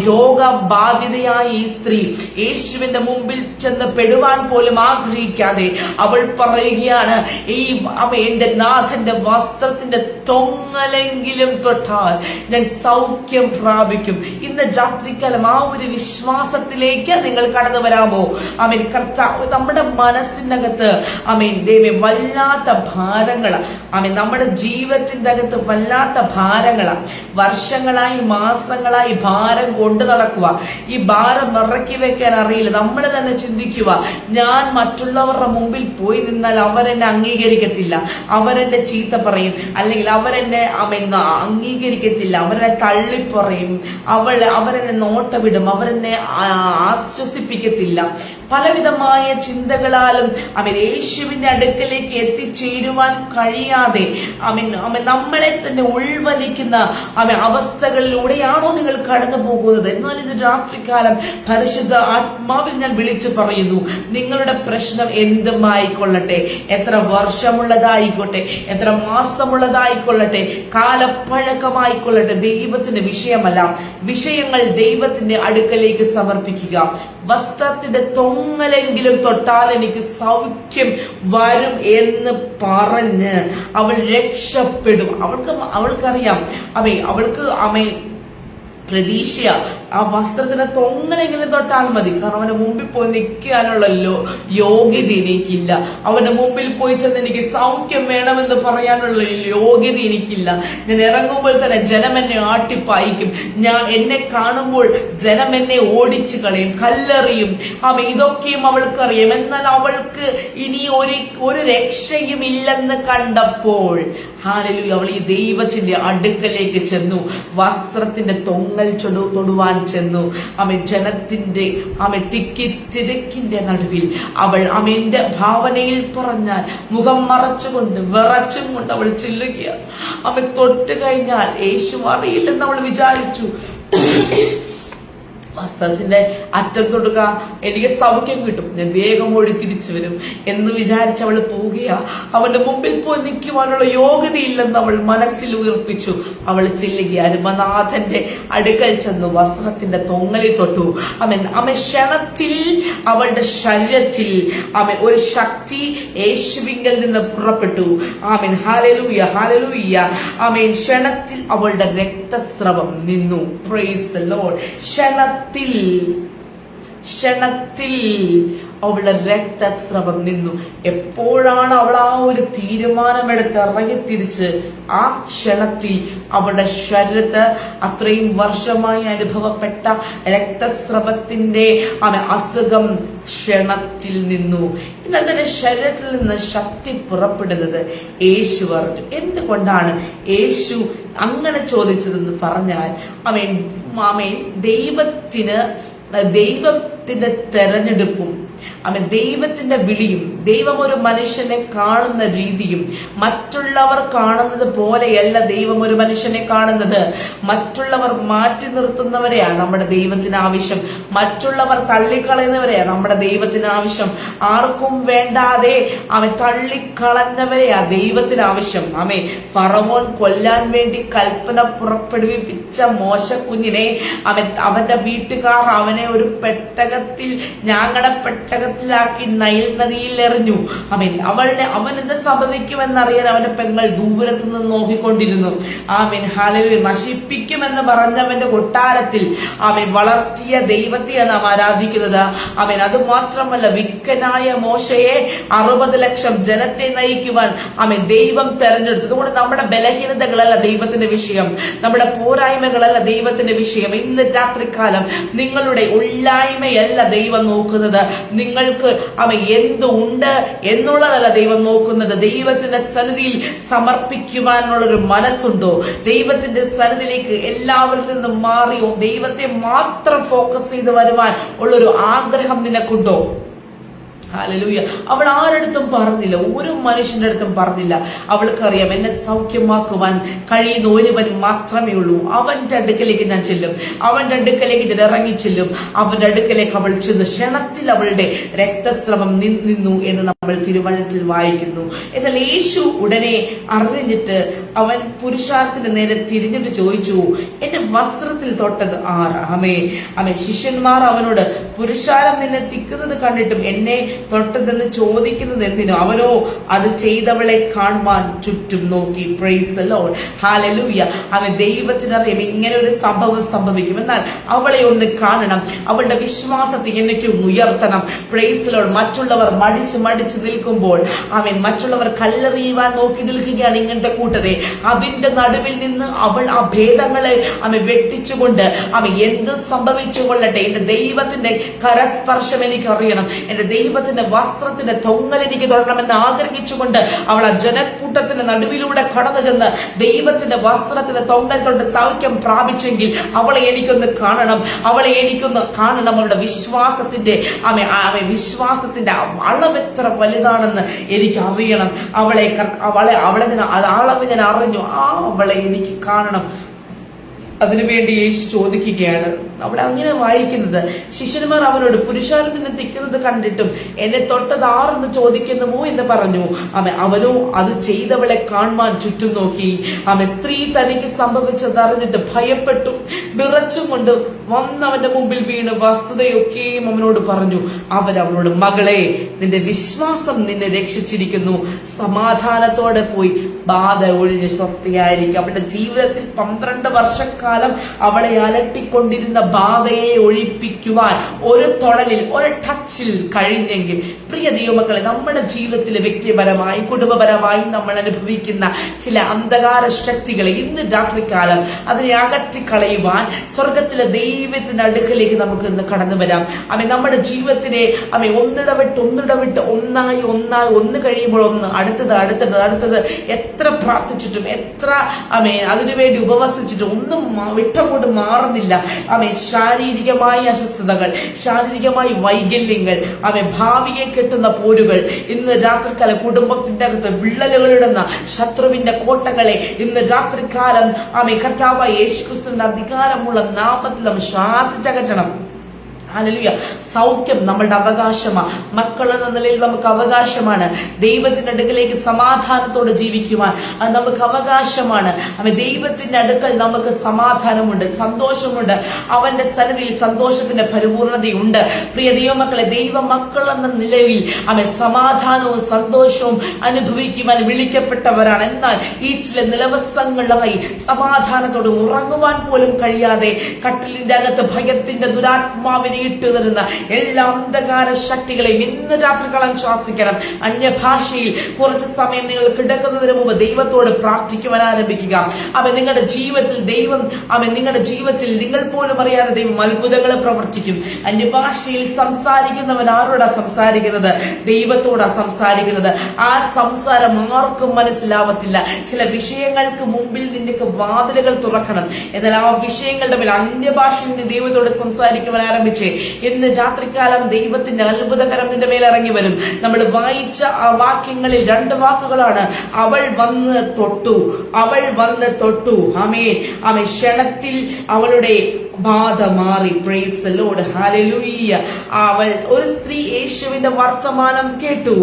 രോഗബാധിതയായ ഈ സ്ത്രീ യേശുവിന്റെ മുമ്പിൽ ചെന്ന് പെടുവാൻ പോലും ആഗ്രഹിക്കാതെ അവൾ പറയുകയാണ്, ഈ എന്റെ നാഥന്റെ വസ്ത്രത്തിന്റെ തൊങ്ങലെങ്കിലും തൊട്ടാൽ ഞാൻ സൗഖ്യം പ്രാപിക്കും. ഇന്ന് രാത്രികാലം ആ ഒരു വിശ്വാസത്തിലേക്ക് നിങ്ങൾ കടന്നു വരാമോ? കർത്താവ് നമ്മുടെ മനസ്സിനകത്ത് ദൈവമേ വല്ലാത്ത ഭാരങ്ങളാ, നമ്മുടെ ജീവിതത്തിന്റെ അകത്ത് വല്ലാത്ത ഭാരങ്ങളാ. വർഷങ്ങളായി മാസങ്ങളായി ഭാരം കൊണ്ടു നടക്കുക. ഈ ഭാരം ഇറക്കി വെക്കാൻ അറിയില്ല. നമ്മൾ തന്നെ ചിന്തിക്കുക, ഞാൻ മറ്റുള്ളവരുടെ മുമ്പിൽ പോയി നിന്നാൽ അവരെന്നെ അംഗീകരിക്കത്തില്ല, അവരെന്നെ ചീത്ത പറയും, അല്ലെങ്കിൽ അവരെന്നെ അംഗീകരിക്കത്തില്ല, അവരെന്നെ തള്ളിപ്പറയും, അവരെന്നെ നോട്ടമിടും, അവരെന്നെ ആശ്വസിപ്പിക്കത്തില്ല. പലവിധമായ ചിന്തകളാലും യേശുവിന്റെ അടുക്കലേക്ക് എത്തിച്ചേരുവാൻ കഴിയാതെ നമ്മളെ തന്നെ ഉൾവലിക്കുന്ന അവസ്ഥകളിലൂടെയാണോ നിങ്ങൾ കടന്നു പോകുന്നത്? എന്നാൽ ഇത് രാത്രികാലം പരിശുദ്ധ ആത്മാവിൽ ഞാൻ വിളിച്ചു പറയുന്നു, നിങ്ങളുടെ പ്രശ്നം എന്തുമായിക്കൊള്ളട്ടെ, എത്ര വർഷമുള്ളതായിക്കോട്ടെ, എത്ര മാസമുള്ളതായിക്കൊള്ളട്ടെ, കാലപ്പഴക്കമായിക്കൊള്ളട്ടെ, ദൈവത്തിന്റെ വിഷയമല്ല. വിഷയങ്ങൾ ദൈവത്തിന്റെ അടുക്കലേക്ക് സമർപ്പിക്കുക. വസ്ത്രത്തിന്റെ തൊങ്ങലെങ്കിലും തൊട്ടാൽ എനിക്ക് സൗഖ്യം വരും എന്ന് പറഞ്ഞ് അവൾ രക്ഷപ്പെടും. അവൾക്കറിയാം, അവൾക്ക് പ്രതീക്ഷ ആ വസ്ത്രത്തിന്റെ തൊങ്ങലെങ്കിലും തൊട്ടാൽ മതി. കാരണം അവന്റെ മുമ്പിൽ പോയി നിൽക്കാനുള്ള യോഗ്യത എനിക്കില്ല. അവന്റെ മുമ്പിൽ പോയി ചെന്ന് എനിക്ക് സൗഖ്യം വേണമെന്ന് പറയാനുള്ള യോഗ്യത എനിക്കില്ല. ഞാൻ ഇറങ്ങുമ്പോൾ തന്നെ ജനം എന്നെ ആട്ടിപ്പായിക്കും. എന്നെ കാണുമ്പോൾ ജനം എന്നെ ഓടിച്ചു കളയും, കല്ലെറിയും. ഇതൊക്കെയും അവൾക്കറിയാം. എന്നാൽ അവൾക്ക് ഇനി ഒരു രക്ഷയും ഇല്ലെന്ന് കണ്ടപ്പോൾ അവൾ ഈ ദൈവത്തിന്റെ അടുക്കലേക്ക് ചെന്നു, വസ്ത്രത്തിന്റെ തൊങ്ങൽ തൊടുവാൻ ചെന്നു. ജനത്തിന്റെ തിക്കിത്തിരക്കിന്റെ നടുവിൽ അവൾ എന്റെ ഭാവനയിൽ പറഞ്ഞാൽ മുഖം മറച്ചുകൊണ്ട് വിറച്ചും കൊണ്ട് അവൾ ചെല്ലുകയാണ്. തൊട്ട് കഴിഞ്ഞാൽ യേശു അറിയില്ലെന്ന് അവൾ വിചാരിച്ചു. വസ്ത്രത്തിന്റെ അറ്റം തൊടുക, എനിക്ക് സൗഖ്യം കിട്ടും, ഞാൻ വേഗം ഓടി തിരിച്ചു വരും എന്ന് വിചാരിച്ച് അവൾ പോവുകയാ. അവന്റെ മുമ്പിൽ പോയി നിൽക്കുവാനുള്ള യോഗ്യതയില്ലെന്ന് അവൾ മനസ്സിൽ ഉയർപ്പിച്ചു. അവൾ ചെല്ലുക, അരുമനാഥന്റെ അടുക്കൽ ചെന്നു വസ്ത്രത്തിന്റെ തൊങ്ങലിൽ തൊട്ടു. അവൻ ക്ഷണത്തിൽ അവളുടെ ശരീരത്തിൽ ഒരു ശക്തി യേശുവിങ്കൽ നിന്ന് പുറപ്പെട്ടു. Hallelujah, hallelujah. ക്ഷണത്തിൽ അവളുടെ രക്തസ്രവം നിന്നു. Price the Lord. ക്ഷണത്തിൽ അവളുടെ രക്തസ്രവം നിന്നു. എപ്പോഴാണ് അവൾ ആ ഒരു തീരുമാനമെടുത്ത് ഇറങ്ങി തിരിച്ച് ആ ക്ഷണത്തിൽ അവളുടെ ശരീരത്ത് അത്രയും വർഷമായി അനുഭവപ്പെട്ട രക്തസ്രവത്തിന്റെ അസുഖം ക്ഷണത്തിൽ നിന്നു. എന്നാൽ തന്നെ ശരീരത്തിൽ നിന്ന് ശക്തി പുറപ്പെടുന്നത് യേശു പറഞ്ഞു. എന്തുകൊണ്ടാണ് യേശു അങ്ങനെ ചോദിച്ചതെന്ന് പറഞ്ഞാൽ ദൈവത്തിന്റെ തെരഞ്ഞെടുപ്പും ദൈവത്തിന്റെ വിളിയും ദൈവം ഒരു മനുഷ്യനെ കാണുന്ന രീതിയും മറ്റുള്ളവർ കാണുന്നത് പോലെയല്ല ദൈവം ഒരു മനുഷ്യനെ കാണുന്നത്. മറ്റുള്ളവർ മാറ്റി നിർത്തുന്നവരെയാണ് നമ്മുടെ ദൈവത്തിന് ആവശ്യം. മറ്റുള്ളവർ തള്ളിക്കളയുന്നവരെയാണ് നമ്മുടെ ദൈവത്തിന് ആവശ്യം. ആർക്കും വേണ്ടാതെ തള്ളിക്കളഞ്ഞവരെയാ ദൈവത്തിന് ആവശ്യം. ഫറവോൻ കൊല്ലാൻ വേണ്ടി കൽപ്പന പുറപ്പെടുവിപ്പിച്ച മോശക്കുഞ്ഞിനെ അവന്റെ വീട്ടുകാർ അവനെ ഒരു പെട്ടകത്തിൽ പെട്ടകത്തിലാക്കി നൈൽ നദിയിൽ എറിഞ്ഞു. അവൻ എന്ത് സംഭവിക്കുമെന്നറിയാൻ അവന്റെ പെങ്ങൾ ദൂരത്ത് നിന്ന് നോക്കിക്കൊണ്ടിരുന്നു. ഹല്ലേലൂയ. നശിപ്പിക്കുമെന്ന് പറഞ്ഞവന്റെ കൊട്ടാരത്തിൽ വളർത്തിയ ദൈവത്തെയാണ് നാം ആരാധിക്കുന്നത്. അത് മാത്രമല്ല, വിക്കനായ മോശയെ 60 ലക്ഷം ജനത്തെ നയിക്കുവാൻ ദൈവം തെരഞ്ഞെടുത്തു. അതുകൊണ്ട് നമ്മുടെ ബലഹീനതകളല്ല ദൈവത്തിന്റെ വിഷയം, നമ്മുടെ പോരായ്മകളല്ല ദൈവത്തിന്റെ വിഷയം. ഇന്ന് രാത്രികാലം നിങ്ങളുടെ ഉള്ളായ്മയല്ല ദൈവം നോക്കുന്നത്, നിങ്ങൾക്ക് എന്തുണ്ട് എന്നുള്ളതല്ല ദൈവം നോക്കുന്നത്. ദൈവത്തിന്റെ സന്നിധിയിൽ സമർപ്പിക്കുവാനുള്ളൊരു മനസ്സുണ്ടോ? ദൈവത്തിന്റെ സന്നിധിയിലേക്ക് എല്ലാവരിൽ നിന്നും മാറിയോ ദൈവത്തെ മാത്രം ഫോക്കസ് ചെയ്ത് വരുവാൻ ഉള്ളൊരു ആഗ്രഹം നിനക്കുണ്ടോ? ഹല്ലേലൂയ. അവൾ ആരടുത്തും പറഞ്ഞില്ല, ഒരു മനുഷ്യന്റെ അടുത്തും പറഞ്ഞില്ല. അവൾക്കറിയാം എന്നെ സൗഖ്യമാക്കുവാൻ കഴിയുന്ന ഒരുവൻ മാത്രമേ ഉള്ളൂ. അവന്റെ അടുക്കലേക്ക് ഞാൻ ചെല്ലും, അവന്റെ അടുക്കലേക്ക് ഞാൻ ഇറങ്ങിച്ചെല്ലും. അവന്റെ അടുക്കലേക്ക് അവൾ ചെന്നു. ക്ഷണത്തിൽ അവളുടെ രക്തസ്രവം നിന്നു എന്ന് നമ്മൾ തിരുവചനത്തിൽ വായിക്കുന്നു. എന്നാൽ യേശു ഉടനെ അറിഞ്ഞിട്ട് അവൻ പുരുഷാരത്തിന്റെ നേരെ തിരിഞ്ഞിട്ട് ചോദിച്ചു, എന്റെ വസ്ത്രത്തിൽ തൊട്ടത് ആർ? ശിഷ്യന്മാർ അവനോട്, പുരുഷാരം നിന്നെ തിക്കുന്നത് കണ്ടിട്ടും എന്നെ തൊട്ടതെന്ന് ചോദിക്കുന്നത് എന്തിനു? അവനോ അത് ചെയ്തവളെ കാണുവാൻ ചുറ്റും നോക്കി. Praise the Lord, hallelujah. ദൈവത്തിനറിയാം ഇങ്ങനെ ഒരു സംഭവം സംഭവിക്കും. എന്നാൽ അവളെ ഒന്ന് കാണണം, അവളുടെ വിശ്വാസത്തെ എനിക്ക് ഉയർത്തണം. Price the Lord. മറ്റുള്ളവർ മടിച്ച് നിൽക്കുമ്പോൾ മറ്റുള്ളവർ കല്ലെറിയുവാൻ നോക്കി നിൽക്കുകയാണ് ഇങ്ങനത്തെ കൂട്ടരെ. അതിന്റെ നടുവിൽ നിന്ന് അവൾ ആ ഭേദങ്ങളെ വെട്ടിച്ചുകൊണ്ട് എന്ത് സംഭവിച്ചു കൊള്ളട്ടെ, എന്റെ ദൈവത്തിന്റെ കരസ്പർശം എനിക്ക് അറിയണം, എന്റെ ദൈവത്തിന്റെ വസ്ത്രത്തിന്റെ തൊങ്ങൽ എനിക്ക് തൊടണമെന്ന് ആഗ്രഹിച്ചുകൊണ്ട് അവൾ ആ ജനക്കൂട്ടത്തിന്റെ നടുവിലൂടെ കടന്നു ചെന്ന് ദൈവത്തിന്റെ വസ്ത്രത്തിന്റെ തൊങ്ങൽ തൊട്ട് സൗഖ്യം പ്രാപിച്ചെങ്കിൽ അവളെ എനിക്കൊന്ന് കാണണം, അവളുടെ വിശ്വാസത്തിന്റെ അളവെത്ര വലുതാണെന്ന് എനിക്ക് അറിയണം. അളവ് ഞാൻ അറിഞ്ഞു, അവളെ എനിക്ക് കാണണം. അതിനുവേണ്ടി യേശു ചോദിക്കുകയാണ്. അവിടെ അങ്ങനെ വായിക്കുന്നത്, ശിഷ്യന്മാർ അവനോട്, പുരുഷാരത്തിന് തിക്കുന്നത് കണ്ടിട്ടും എന്നെ തൊട്ടത് ആരെന്ന് ചോദിക്കുന്നുവോ എന്ന് പറഞ്ഞു. അവനോ അത് ചെയ്തവളെ കാണുവാൻ ചുറ്റും നോക്കി. സ്ത്രീ തനിക്ക് സംഭവിച്ചത് അറിഞ്ഞിട്ട് ഭയപ്പെട്ടു, വിറച്ചും കൊണ്ട് വന്നവന്റെ മുമ്പിൽ വീണ് വസ്തുതയൊക്കെയും അവനോട് പറഞ്ഞു. അവനോട്, മകളെ, നിന്റെ വിശ്വാസം നിന്നെ രക്ഷിച്ചിരിക്കുന്നു, സമാധാനത്തോടെ പോയി ബാധ ഒഴിഞ്ഞ് സ്വസ്ഥയായിരിക്കും. അവളുടെ ജീവിതത്തിൽ 12 വർഷക്കാലം അവളെ അലട്ടിക്കൊണ്ടിരുന്ന ബാധയെ ഒഴിപ്പിക്കുവാൻ ഒരു തൊടലിൽ, ഒരു ടച്ചിൽ കഴിഞ്ഞെങ്കിൽ, പ്രിയ ദൈവമക്കളെ, നമ്മുടെ ജീവിതത്തിലെ വ്യക്തിപരമായി കുടുംബപരമായി നമ്മൾ അനുഭവിക്കുന്ന ചില അന്ധകാര ശക്തികളെ ഇന്ന് രാത്രികാലം അതിനെ അകറ്റിക്കളയുവാൻ സ്വർഗത്തിലെ ദൈവത്തിന്റെ അടുക്കലേക്ക് നമുക്ക് ഇന്ന് കടന്നു വരാം. നമ്മുടെ ജീവിതത്തിനെ ഒന്നിടവിട്ട് ഒന്നായി ഒന്ന് കഴിയുമ്പോൾ ഒന്ന് അടുത്തത് എത്ര പ്രാർത്ഥിച്ചിട്ടും എത്ര അതിനുവേണ്ടി ഉപവസിച്ചിട്ടും ഒന്നും വിട്ടങ്ങോട്ട് മാറുന്നില്ല. ശാരീരികമായ അസ്വസ്ഥതകൾ, ശാരീരികമായ വൈകല്യങ്ങൾ, ഭാവിയെ കെട്ടുന്ന പോരുകൾ, ഇന്ന് രാത്രികാലം കുടുംബത്തിന്റെ അകത്ത് വിള്ളലുകളിടുന്ന ശത്രുവിന്റെ കോട്ടകളെ ഇന്ന് രാത്രികാലം കർത്താവായ യേശുക്രിസ്തുവിന്റെ അധികാരമുള്ള നാമത്തിൽ നാം ശ്വാസിച്ചകറ്റണം. ഹല്ലേലൂയ. സൗഖ്യം നമ്മളുടെ അവകാശമാണ്. മക്കൾ എന്ന നിലയിൽ നമുക്ക് അവകാശമാണ്. ദൈവത്തിന്റെ അടുക്കലേക്ക് സമാധാനത്തോടെ ജീവിക്കുവാൻ അത് നമുക്ക് അവകാശമാണ്. ദൈവത്തിന്റെ അടുക്കൽ നമുക്ക് സമാധാനമുണ്ട്, സന്തോഷമുണ്ട്. അവന്റെ സന്നിധിയിൽ സന്തോഷത്തിന്റെ പരിപൂർണതയുണ്ട്. പ്രിയ ദൈവമക്കളെ, ദൈവ മക്കൾ എന്ന നിലയിൽ സമാധാനവും സന്തോഷവും അനുഭവിക്കുവാൻ വിളിക്കപ്പെട്ടവരാണ്. എന്നാൽ ഈ ചില ദിവസങ്ങളിലായി സമാധാനത്തോടെ ഉറങ്ങുവാൻ പോലും കഴിയാതെ കട്ടിലിന്റെ അകത്ത് ഭയത്തിന്റെ ദുരാത്മാവിനെ ഇട്ടു തരുന്ന എല്ലാ അന്ധകാര ശക്തികളെയും ഇന്ന് രാത്രി കളൻ ശ്വാസിക്കണം. അന്യഭാഷയിൽ കുറച്ച് സമയം നിങ്ങൾ കിടക്കുന്നതിന് മുമ്പ് ദൈവത്തോട് പ്രാർത്ഥിക്കുവാൻ ആരംഭിക്കുക. നിങ്ങളുടെ ജീവിതത്തിൽ ദൈവം നിങ്ങളുടെ ജീവിതത്തിൽ നിങ്ങൾ പോലും അറിയാതെ ദൈവം അത്ഭുതങ്ങളെ പ്രവർത്തിക്കും. അന്യഭാഷയിൽ സംസാരിക്കുന്നവൻ ആരോടാ സംസാരിക്കുന്നത്? ദൈവത്തോടാ സംസാരിക്കുന്നത്. ആ സംസാരം ആർക്കും മനസ്സിലാവത്തില്ല. ചില വിഷയങ്ങൾക്ക് മുമ്പിൽ നിനക്ക് വാതിലുകൾ തുറക്കണം. എന്നാൽ ആ വിഷയങ്ങളുടെ മേൽ അന്യഭാഷയിൽ നീ ദൈവത്തോട് സംസാരിക്കുവാൻ ആരംഭിച്ച് ഇന്ന് രാത്രികാലം ദൈവത്തിന്റെ അത്ഭുതകരം നിന്റെ മേൽ ഇറങ്ങി വരും. നമ്മൾ വായിച്ച ആ വാക്യങ്ങളിൽ 2 വാക്കുകളാണ്. അവൾ വന്ന് തൊട്ടു, അവൾ വന്ന് തൊട്ടു. ആമേൻ. ക്ഷണത്തിൽ അവളുടെ ബാധ മാറി. Price the Lord. ഹല്ലേലൂയ. അവൾ ഒരു സ്ത്രീ യേശുവിന്റെ വർത്തമാനം കേട്ടു.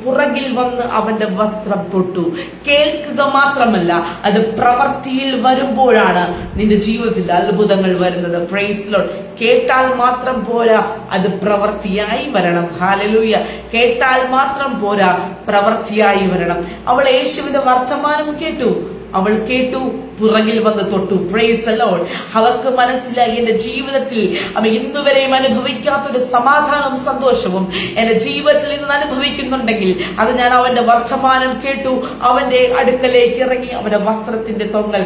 പുറകിൽ വന്ന് അവന്റെ വസ്ത്രം തൊട്ടു. കേൾക്കുക മാത്രമല്ല, അത് പ്രവൃത്തിയിൽ വരുമ്പോഴാണ് നിന്റെ ജീവിതത്തിൽ അത്ഭുതങ്ങൾ വരുന്നത്. Price the Lord. കേട്ടാൽ മാത്രം പോരാ, അത് പ്രവൃത്തിയായി വരണം. ഹല്ലേലൂയ. കേട്ടാൽ മാത്രം പോരാ, പ്രവൃത്തിയായി വരണം. അവൾ യേശുവിന്റെ വർത്തമാനം കേട്ടു. അവൾ കേട്ടു, പുറകിൽ വന്ന് തൊട്ടു. Price the Lord. അവർക്ക് മനസ്സിലായി, എന്റെ ജീവിതത്തിൽ ഇന്നുവരെയും അനുഭവിക്കാത്തൊരു സമാധാനവും സന്തോഷവും എന്റെ ജീവിതത്തിൽ ഇന്ന് അനുഭവിക്കുന്നുണ്ടെങ്കിൽ അത് ഞാൻ അവന്റെ വർത്തമാനം കേട്ടു, അവന്റെ അടുക്കലേക്ക് ഇറങ്ങി അവന്റെ വസ്ത്രത്തിന്റെ തൊങ്ങൽ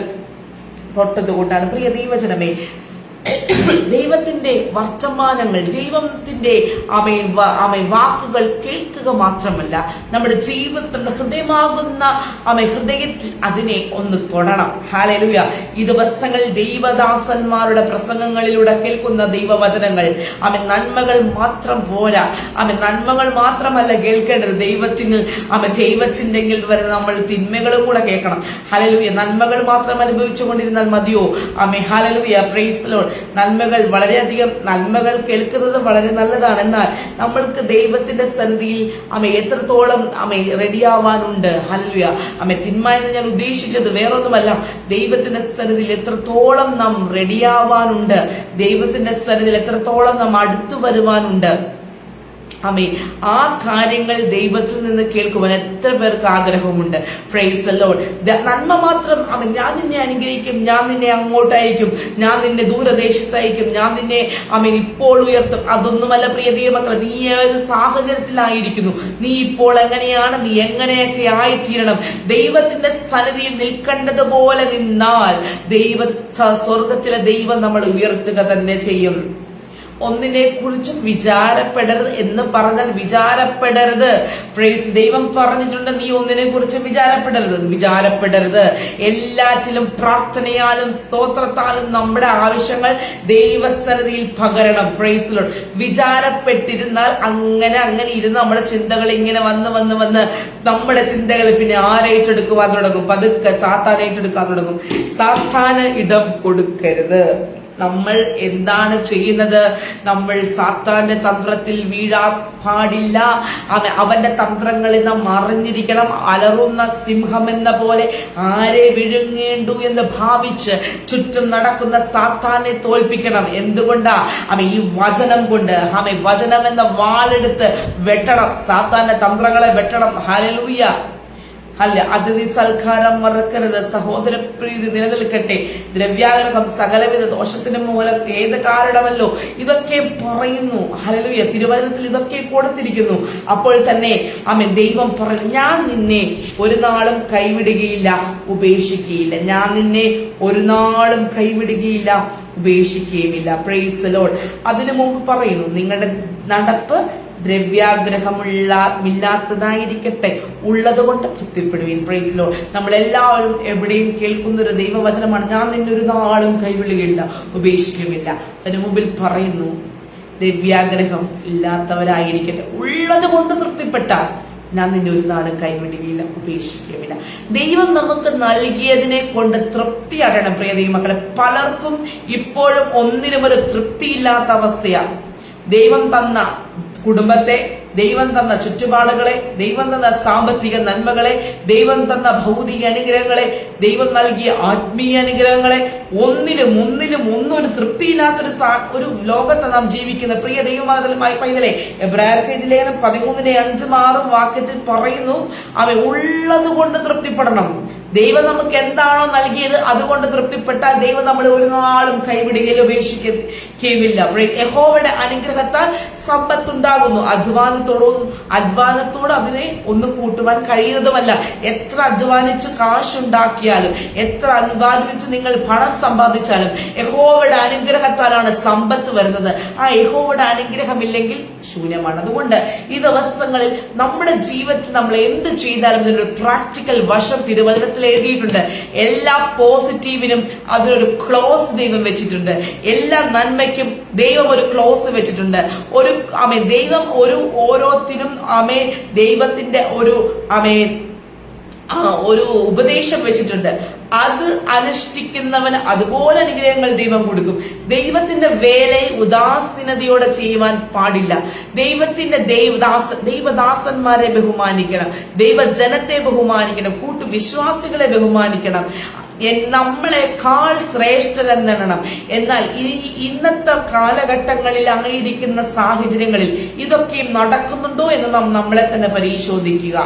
തൊട്ടത് കൊണ്ടാണ്. പ്രിയ ദൈവജനമേ, ദൈവത്തിന്റെ വർത്തമാനങ്ങൾ, ദൈവത്തിന്റെ വാക്കുകൾ കേൾക്കുക മാത്രമല്ല, നമ്മുടെ ജീവിതത്തിന്റെ ഹൃദയമാകുന്ന ഹൃദയത്തിൽ അതിനെ ഒന്ന് തൊടണം. ഹല്ലേലൂയ. ഈ ദിവസങ്ങളിൽ ദൈവദാസന്മാരുടെ പ്രസംഗങ്ങളിലൂടെ കേൾക്കുന്ന ദൈവവചനങ്ങൾ നന്മകൾ മാത്രം പോരാ. നന്മകൾ മാത്രമല്ല കേൾക്കേണ്ടത്, ദൈവത്തിന്റെ വരുന്ന നമ്മൾ തിന്മകളും കൂടെ കേൾക്കണം. ഹല്ലേലൂയ. നന്മകൾ മാത്രം അനുഭവിച്ചുകൊണ്ടിരുന്നാൽ മതിയോ? ഹല്ലേലൂയ. Price the Lord. നന്മകൾ, വളരെയധികം നന്മകൾ കേൾക്കുന്നത് വളരെ നല്ലതാണ്. എന്നാൽ നമ്മൾക്ക് ദൈവത്തിന്റെ സന്നിധിയിൽ എത്രത്തോളം റെഡിയാവാനുണ്ട്? ഹല്ലേലൂയ. തിന്മ എന്ന് ഞാൻ ഉദ്ദേശിച്ചത് വേറൊന്നുമല്ല, ദൈവത്തിന്റെ സന്നിധിയിൽ എത്രത്തോളം നാം റെഡിയാവാനുണ്ട്, ദൈവത്തിന്റെ സന്നിധിയിൽ എത്രത്തോളം നാം അടുത്തു വരുവാനുണ്ട്. ആ കാര്യങ്ങൾ ദൈവത്തിൽ നിന്ന് കേൾക്കുവാൻ എത്ര പേർക്ക് ആഗ്രഹമുണ്ട്? Price the Lord. നന്മ മാത്രം. ഞാൻ നിന്നെ അനുഗ്രഹിക്കും, ഞാൻ നിന്നെ അങ്ങോട്ടയക്കും, ഞാൻ നിന്നെ ദൂരദേശത്തയക്കും, ഞാൻ നിന്നെ ഇപ്പോൾ ഉയർത്തും. അതൊന്നുമല്ല പ്രിയ ദൈവമക്കളെ. നീ ഏത് സാഹചര്യത്തിലായിരിക്കുന്നു, നീ ഇപ്പോൾ എങ്ങനെയാണ്, നീ എങ്ങനെയൊക്കെ ആയിത്തീരണം, ദൈവത്തിന്റെ സന്നിധിയിൽ നിൽക്കേണ്ടതുപോലെ നിന്നാൽ സ്വർഗത്തിലെ ദൈവം നമ്മൾ ഉയർത്തുക തന്നെ ചെയ്യും. ഒന്നിനെ കുറിച്ചും വിചാരപ്പെടരുത് എന്ന് പറഞ്ഞാൽ വിചാരപ്പെടരുത്. പ്രൈസ്. ദൈവം പറഞ്ഞിട്ടുണ്ട്, നീ ഒന്നിനെ കുറിച്ചും വിചാരപ്പെടരുത്. എല്ലാറ്റിലും പ്രാർത്ഥനയാലും സ്തോത്രത്താലും നമ്മുടെ ആവശ്യങ്ങൾ ദൈവസന്നിധിയിൽ പകരണം. Praise Lord. വിചാരപ്പെട്ടിരുന്നാൽ അങ്ങനെ ഇരുന്ന് നമ്മുടെ ചിന്തകൾ ഇങ്ങനെ വന്ന് നമ്മുടെ ചിന്തകൾ പിന്നെ ആരേറ്റെടുക്കുവാൻ തുടങ്ങും? പതുക്കെ സാത്താൻ ഏറ്റെടുക്കാൻ തുടങ്ങും. സാത്താന് ഇടം കൊടുക്കരുത്. നമ്മൾ എന്താണ് ചെയ്യുന്നത്? നമ്മൾ സാത്താന്റെ തന്ത്രത്തിൽ വീഴാൻ പാടില്ല. അവന്റെ തന്ത്രങ്ങളിൽ നാം അറിഞ്ഞിരിക്കണം. അലറുന്ന സിംഹം എന്ന പോലെ ആരെ വിഴുങ്ങേണ്ടു എന്ന് ഭാവിച്ച് ചുറ്റും നടക്കുന്ന സാത്താനെ തോൽപ്പിക്കണം. എന്തുകൊണ്ടാ? ഈ വചനം കൊണ്ട്. വചനം എന്ന വാളെടുത്ത് വെട്ടണം, സാത്താന്റെ തന്ത്രങ്ങളെ വെട്ടണം. ഹല്ലേലൂയ. അല്ല, അതിഥി സൽക്കാരം മറക്കരുത്. സഹോദര പ്രീതി നിലനിൽക്കട്ടെ. ദ്രവ്യാഗ്രഹം സകലവിധ ദോഷത്തിന് മൂലം ഏത് കാരണമല്ലോ, ഇതൊക്കെ പറയുന്നു. ഹല്ലേലൂയ. തിരുവചനത്തിൽ ഇതൊക്കെ കൊടുത്തിരിക്കുന്നു. അപ്പോൾ തന്നെ ദൈവം പറഞ്ഞു, ഞാൻ നിന്നെ ഒരു നാളും കൈവിടുകയില്ല, ഉപേക്ഷിക്കുകയില്ല. ഞാൻ നിന്നെ ഒരു നാളും കൈവിടുകയില്ല, ഉപേക്ഷിക്കുകയുമില്ല. Price the Lord. അതിനു മുമ്പ് പറയുന്നു, നിങ്ങളുടെ നടപ്പ് ദ്രവ്യാഗ്രഹമില്ലാത്തതായിരിക്കട്ടെ, ഉള്ളത് കൊണ്ട് തൃപ്തിപ്പെടുവീൻ. Praise Lord. നമ്മളെല്ലാവരും എവിടെയും കേൾക്കുന്ന ഒരു ദൈവവചനമാണ്, ഞാൻ നിന്നെ ഒരു നാളും കൈവിടുകയില്ല, ഉപേക്ഷിക്കുമില്ല. അതിനു മുമ്പിൽ പറയുന്നു, ദ്രവ്യാഗ്രഹം ഇല്ലാത്തവരായിരിക്കട്ടെ, ഉള്ളത് കൊണ്ട് തൃപ്തിപ്പെട്ടാൽ ഞാൻ നിന്നെ ഒരു നാളും കൈവിടുകയില്ല, ഉപേക്ഷിക്കുകയില്ല. ദൈവം നമുക്ക് നൽകിയതിനെ കൊണ്ട് തൃപ്തി അടയണം. പ്രിയ ദൈവമക്കളെ, പലർക്കും ഇപ്പോഴും ഒന്നിനും ഒരു തൃപ്തിയില്ലാത്ത അവസ്ഥയാണ്. ദൈവം തന്ന കുടുംബത്തെ, ദൈവം തന്ന ചുറ്റുപാടുകളെ, ദൈവം തന്ന സാമ്പത്തിക നന്മകളെ, ദൈവം തന്ന ഭൗതിക അനുഗ്രഹങ്ങളെ, ദൈവം നൽകിയ ആത്മീയ അനുഗ്രഹങ്ങളെ, ഒന്നും ഒരു തൃപ്തിയില്ലാത്തൊരു ലോകത്ത് നാം ജീവിക്കുന്ന പ്രിയ ദൈവമാതലമായി പൈതലെ, എബ്രായർക്ക് ലേഖനം 13:5-6 വാക്യത്തിൽ പറയുന്നു, അവൻ ഉള്ളത് കൊണ്ട് തൃപ്തിപ്പെടണം. ദൈവം നമുക്ക് എന്താണോ നൽകിയത് അതുകൊണ്ട് തൃപ്തിപ്പെട്ടാൽ ദൈവം നമ്മളെ ഒരു നാളും കൈവിടുകയില്ല, ഉപേക്ഷിക്കുകയുമില്ല. യഹോവയുടെ അനുഗ്രഹത്താൽ സമ്പത്തുണ്ടാകുന്നു. അധ്വാനത്തോട് അതിനെ ഒന്നും കൂട്ടുവാൻ കഴിയുന്നതുമല്ല. എത്ര അധ്വാനിച്ച് കാശുണ്ടാക്കിയാലും, എത്ര അധ്വാനിച്ച് നിങ്ങൾ പണം സമ്പാദിച്ചാലും യഹോവയുടെ അനുഗ്രഹത്താലാണ് സമ്പത്ത് വരുന്നത്. ആ യഹോവയുടെ അനുഗ്രഹമില്ലെങ്കിൽ ശൂന്യമാണ്. അതുകൊണ്ട് ഈ ദിവസങ്ങളിൽ നമ്മുടെ ജീവിതത്തിൽ നമ്മൾ എന്ത് ചെയ്താലും ഇതിനൊരു പ്രാക്ടിക്കൽ വശം തിരുവചനത്തിൽ എഴുതിയിട്ടുണ്ട്. എല്ലാ പോസിറ്റീവിനും അതിനൊരു ക്ലോസ് ദൈവം വെച്ചിട്ടുണ്ട്. എല്ലാ നന്മയ്ക്കും ദൈവം ഒരു ക്ലോസ് വെച്ചിട്ടുണ്ട്. ദൈവം ഓരോത്തിനും ദൈവത്തിന്റെ ഒരു ഉപദേശം വെച്ചിട്ടുണ്ട്. അത് അനുഷ്ഠിക്കുന്നവന് അതുപോലെ അനുഗ്രഹങ്ങൾ ദൈവം കൊടുക്കും. ദൈവത്തിന്റെ വേലയെ ഉദാസീനതയോടെ ചെയ്യുവാൻ പാടില്ല. ദൈവത്തിന്റെ ദൈവദാസന്മാരെ ബഹുമാനിക്കണം, ദൈവജനത്തെ ബഹുമാനിക്കണം, കൂട്ടുവിശ്വാസികളെ ബഹുമാനിക്കണം, നമ്മളെക്കാൾ ശ്രേഷ്ഠരെന്നെണ്ണണം. എന്നാൽ ഇന്നത്തെ കാലഘട്ടങ്ങളിൽ ആയിരിക്കുന്ന സാഹചര്യങ്ങളിൽ ഇതൊക്കെയും നടക്കുന്നുണ്ടോ എന്ന് നാം നമ്മളെ തന്നെ പരിശോധിക്കുക.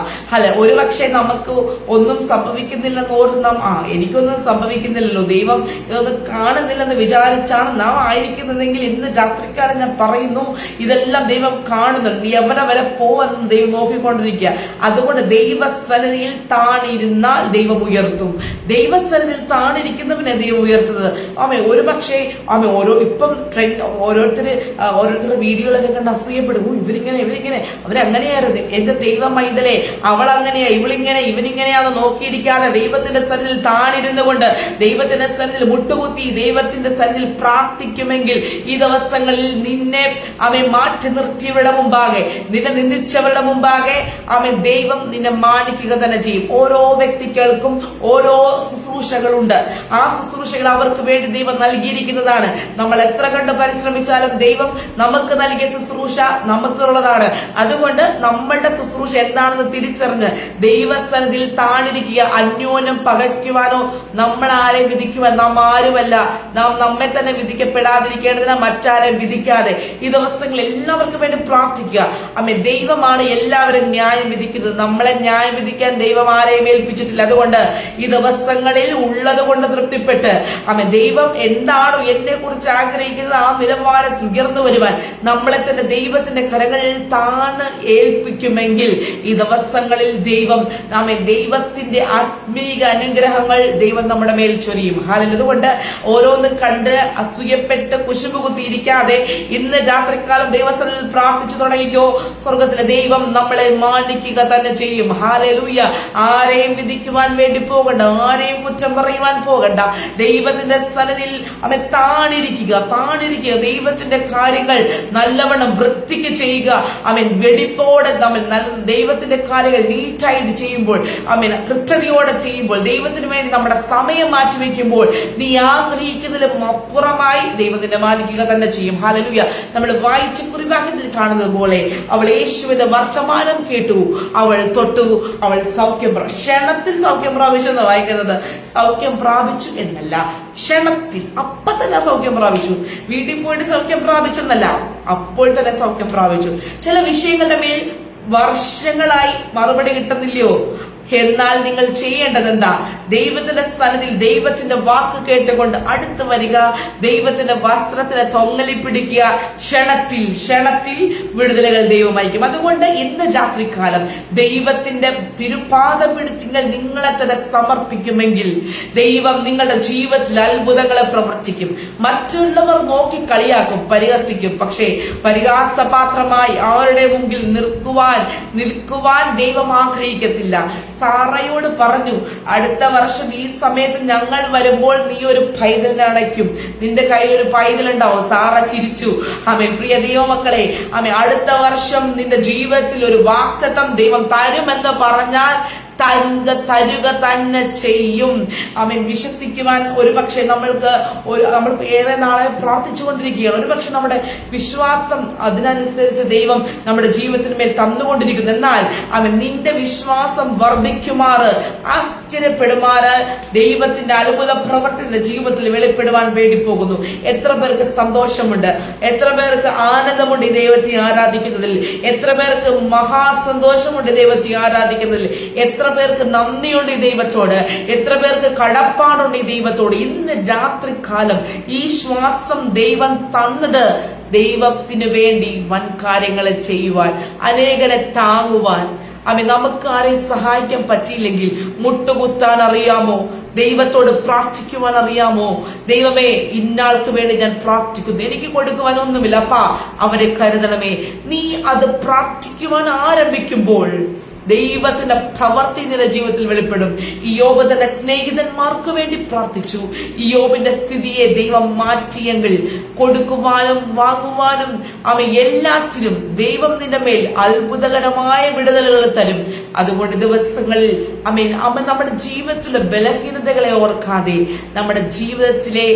ഒരുപക്ഷെ നമുക്ക് ഒന്നും സംഭവിക്കുന്നില്ലെന്ന് ഓർത്ത് നാം എനിക്കൊന്നും സംഭവിക്കുന്നില്ലല്ലോ, ദൈവം ഇതൊന്നും കാണുന്നില്ലെന്ന് വിചാരിച്ചാണ് നാം ആയിരിക്കുന്നതെങ്കിൽ ഇന്ന് രാത്രിക്കാലം ഞാൻ പറയുന്നു, ഇതെല്ലാം ദൈവം കാണുന്നുണ്ട്. നീ എവിടെ വരെ പോവെന്ന് ദൈവം നോക്കിക്കൊണ്ടിരിക്കുക. അതുകൊണ്ട് ദൈവസന്നിധിയിൽ താണിരുന്നാൽ ദൈവം ഉയർത്തും. ദൈവസന്നിധിയിൽ താണിരിക്കുന്നവനെ ദൈവം ഉയർത്തുന്നത്. ഒരുപക്ഷെ ഇപ്പം ഓരോരുത്തരുടെ വീഡിയോകളൊക്കെ കണ്ട് അസൂയപ്പെടും. ഇവരിങ്ങനെ അവരങ്ങനെയായിരുന്നു. എന്റെ ദൈവം മൈതലേ, അവൾ അങ്ങനെയാ, ഇവളിങ്ങനെ, ഇവനിങ്ങനെയാന്ന് നോക്കിയിരിക്കാതെ ദൈവത്തിന്റെ സന്നിധിയിൽ താണിരുന്നു കൊണ്ട്, ദൈവത്തിന്റെ സന്നിധിയിൽ മുട്ടുകുത്തി, ദൈവത്തിന്റെ സന്നിധിയിൽ പ്രാർത്ഥിക്കുമെങ്കിൽ ഈ ദിവസങ്ങളിൽ നിന്നെ മാറ്റി നിർത്തിയവരുടെ മുമ്പാകെ, നിന്നെ നിന്ദിച്ചവരുടെ മുമ്പാകെ ദൈവം നിന്നെ മാനിക്കുക തന്നെ ചെയ്യും. ഓരോ വ്യക്തികൾക്കും ഓരോ ശുശ്രൂഷകളുണ്ട്. ആ ശുശ്രൂഷകൾ അവർക്ക് വേണ്ടി ദൈവം നൽകിയിരിക്കുന്നതാണ്. നമ്മൾ എത്ര കണ്ട് പരിശ്രമിച്ചാലും ദൈവം നമുക്ക് നൽകിയ ശുശ്രൂഷ നമുക്കുള്ളതാണ്. അതുകൊണ്ട് നമ്മളുടെ ശുശ്രൂഷ എന്താണെന്ന് തിരിച്ചറിഞ്ഞ് ദൈവസന്നിധിയിൽ താണിരിക്കുക. അന്യോന്യം പകയ്ക്കുവാനോ നമ്മളാരെയും വിധിക്കുവാൻ നാം ആരുമല്ല. നാം നമ്മെ തന്നെ വിധിക്കപ്പെടാതിരിക്കേണ്ടതിനാൽ മറ്റാരെയും വിധിക്കാതെ ഈ ദിവസങ്ങളിൽ എല്ലാവർക്കും വേണ്ടി പ്രാർത്ഥിക്കുക. ദൈവമാണ് എല്ലാവരും ന്യായം വിധിക്കുന്നത്. നമ്മളെ ന്യായം വിധിക്കാൻ ദൈവം ആരെയും ഏൽപ്പിച്ചിട്ടില്ല. അതുകൊണ്ട് ഈ ദിവസങ്ങളിൽ ഉള്ളത് കൊണ്ട് തൃപ്തിപ്പെട്ട് ദൈവം എന്താണോ എന്നെ കുറിച്ച് ആഗ്രഹിക്കുന്നത് ആ നിലവാരത്തിൽ ഉയർന്നു വരുവാൻ നമ്മളെ തന്നെ ദൈവത്തിന്റെ കരങ്ങളിൽ താണ് ഏൽപ്പിക്കുമെങ്കിൽ ഈ ദിവസങ്ങളിൽ ദൈവത്തിന്റെ ആത്മീക അനുഗ്രഹങ്ങൾ ദൈവം നമ്മുടെ മേൽ ചൊരിയും. അതുകൊണ്ട് ഓരോന്ന് കണ്ട് അസൂയപ്പെട്ട് കുശുമ്പ് കുത്തിയിരിക്കാതെ ഇന്ന് രാത്രികാലം ദൈവസന്നിധിയിൽ പ്രാർത്ഥിച്ചു തുടങ്ങിക്കോ. സ്വർഗത്തിലെ ദൈവം നമ്മളെ മാനിക്കുക തന്നെ ചെയ്യും. ഹല്ലേലൂയ. ആരെയും വിധിക്കുവാൻ വേണ്ടി പോകണ്ട, ആരെയും കുറ്റം പറയുവാൻ പോകണ്ട. ദൈവത്തിന്റെ സന്നിധിയിൽ താണിരിക്കുക. ദൈവത്തിന്റെ കാര്യങ്ങൾ നല്ലവണ്ണം വൃത്തിക്ക് ചെയ്യുക. വെടിപ്പോടെ ദൈവത്തിന്റെ കാര്യങ്ങൾ നീറ്റായിട്ട് ചെയ്യുമ്പോൾ, കൃത്യതയോടെ ചെയ്യുമ്പോൾ, ദൈവത്തിന് വേണ്ടി നമ്മുടെ സമയം മാറ്റിവെക്കുമ്പോൾ നീ ആഗ്രഹിക്കുന്നതിലും അപ്പുറമായി ദൈവത്തിന്റെ മാനിക്കുക തന്നെ ചെയ്യും. ഹല്ലേലൂയ. നമ്മൾ വായിച്ച കുറിവാക്യത്തിൽ കാണുന്നത് പോലെ അവൾ യേശുവിന്റെ വർത്തമാനം കേട്ടു, അവൾ തൊട്ടു, അവൾ ക്ഷണത്തിൽ സൗഖ്യം പ്രാപിച്ചു എന്ന് വായിക്കുന്നത്. സൗഖ്യം പ്രാപിച്ചു എന്നല്ല, ക്ഷണത്തിൽ അപ്പൊ തന്നെ സൗഖ്യം പ്രാപിച്ചു. വീട്ടിൽ പോയിട്ട് സൗഖ്യം പ്രാപിച്ചെന്നല്ല, അപ്പോൾ തന്നെ സൗഖ്യം പ്രാപിച്ചു. ചില വിഷയങ്ങളുടെ മേൽ വർഷങ്ങളായി മറുപടി കിട്ടുന്നില്ലയോ? എന്നാൽ നിങ്ങൾ ചെയ്യേണ്ടത് എന്താ? ദൈവത്തിന്റെ സന്നിധിയിൽ ദൈവത്തിന്റെ വാക്ക് കേട്ടുകൊണ്ട് അടുത്ത് വരിക, ദൈവത്തിന്റെ വസ്ത്രത്തിനെ തൊങ്ങലി പിടിക്കുക. ക്ഷണത്തിൽ വിടുതലുകൾ ദൈവം അയക്കും. അതുകൊണ്ട് ഇന്ന് രാത്രികാലം ദൈവത്തിന്റെ തിരുപാദം പിടിച്ചിങ്ങൾ നിങ്ങളെ തന്നെ സമർപ്പിക്കുമെങ്കിൽ ദൈവം നിങ്ങളുടെ ജീവിതത്തിൽ അത്ഭുതങ്ങളെ പ്രവർത്തിക്കും. മറ്റുള്ളവർ നോക്കി കളിയാക്കും, പരിഹസിക്കും. പക്ഷേ പരിഹാസപാത്രമായി അവരുടെ മുമ്പിൽ നിൽക്കുവാൻ ദൈവം ആഗ്രഹിക്കത്തില്ല. സാറയോട് പറഞ്ഞു, അടുത്ത വർഷം ഈ സമയത്ത് ഞങ്ങൾ വരുമ്പോൾ നീ ഒരു പൈതലിനെ അടയ്ക്കും, നിന്റെ കയ്യിൽ ഒരു പൈതൽ ഉണ്ടാവും. സാറ ചിരിച്ചു. ആമേൻ. പ്രിയ ദൈവമക്കളെ, ആമേൻ, അടുത്ത വർഷം നിന്റെ ജീവിതത്തിൽ ഒരു വാഗ്ദത്തം ദൈവം തരുമെന്ന് പറഞ്ഞാൽ തരുക തന്നെ ചെയ്യും. ആമേൻ. വിശ്വസിക്കുവാൻ ഒരുപക്ഷെ നമ്മൾ ഏറെ നാളെ പ്രാർത്ഥിച്ചുകൊണ്ടിരിക്കുകയാണ്. ഒരുപക്ഷെ നമ്മുടെ വിശ്വാസം അതിനനുസരിച്ച് ദൈവം നമ്മുടെ ജീവിതത്തിന് മേൽ തന്നുകൊണ്ടിരിക്കുന്നു. എന്നാൽ അവൻ നിന്റെ വിശ്വാസം വർദ്ധിക്കുമാറ്, ആശ്ചര്യപ്പെടുമാറ് ദൈവത്തിന്റെ അത്ഭുത പ്രവർത്തി ജീവിതത്തിൽ വെളിപ്പെടുവാൻ വേണ്ടി പോകുന്നു. എത്ര പേർക്ക് സന്തോഷമുണ്ട്, എത്ര പേർക്ക് ആനന്ദമുണ്ട് ഈ ദൈവത്തെ ആരാധിക്കുന്നതിൽ, എത്ര പേർക്ക് മഹാസന്തോഷമുണ്ട് ദൈവത്തെ ആരാധിക്കുന്നതിൽ, എത്ര പേർക്ക് നന്ദിയുണ്ട് ഈ ദൈവത്തോട്, എത്ര പേർക്ക് കടപ്പാടുണ്ട് ഈ ദൈവത്തോട്. ഇന്ന് രാത്രി കാലം ഈ ശ്വാസം ദൈവം തന്നത് ദൈവത്തിന് വേണ്ടി വൻ കാര്യങ്ങളെ ചെയ്യുവാൻ, അനേകരെ താങ്ങുവാൻ. നമുക്ക് ആരെയും സഹായിക്കാൻ പറ്റിയില്ലെങ്കിൽ മുട്ടുകുത്താൻ അറിയാമോ? ദൈവത്തോട് പ്രാർത്ഥിക്കുവാൻ അറിയാമോ? ദൈവമേ, ഇന്നാൾക്ക് വേണ്ടി ഞാൻ പ്രാർത്ഥിക്കുന്നു, എനിക്ക് കൊടുക്കുവാനൊന്നുമില്ല, അപ്പാ അവരെ കരുതണമേ. നീ അത് പ്രാർത്ഥിക്കുവാൻ ആരംഭിക്കുമ്പോൾ ദൈവത്തിന്റെ പ്രവൃത്തി നിന്റെ ജീവിതത്തിൽ വെളിപ്പെടും. ഇയ്യോബ് തന്റെ സ്നേഹിതന്മാർക്ക് വേണ്ടി പ്രാർത്ഥിച്ചു. ഇയ്യോബിന്റെ സ്ഥിതിയെ ദൈവം മാറ്റിയെങ്കിൽ കൊടുക്കുവാനും വാങ്ങുവാനും എല്ലാറ്റിനും ദൈവം നിന്റെ മേൽ അത്ഭുതകരമായ വിടുതലുകൾ തരും. അതുകൊണ്ട് ദിവസങ്ങളിൽ നമ്മുടെ ജീവിതത്തിലെ ബലഹീനതകളെ ഓർക്കാതെ, നമ്മുടെ ജീവിതത്തിലെ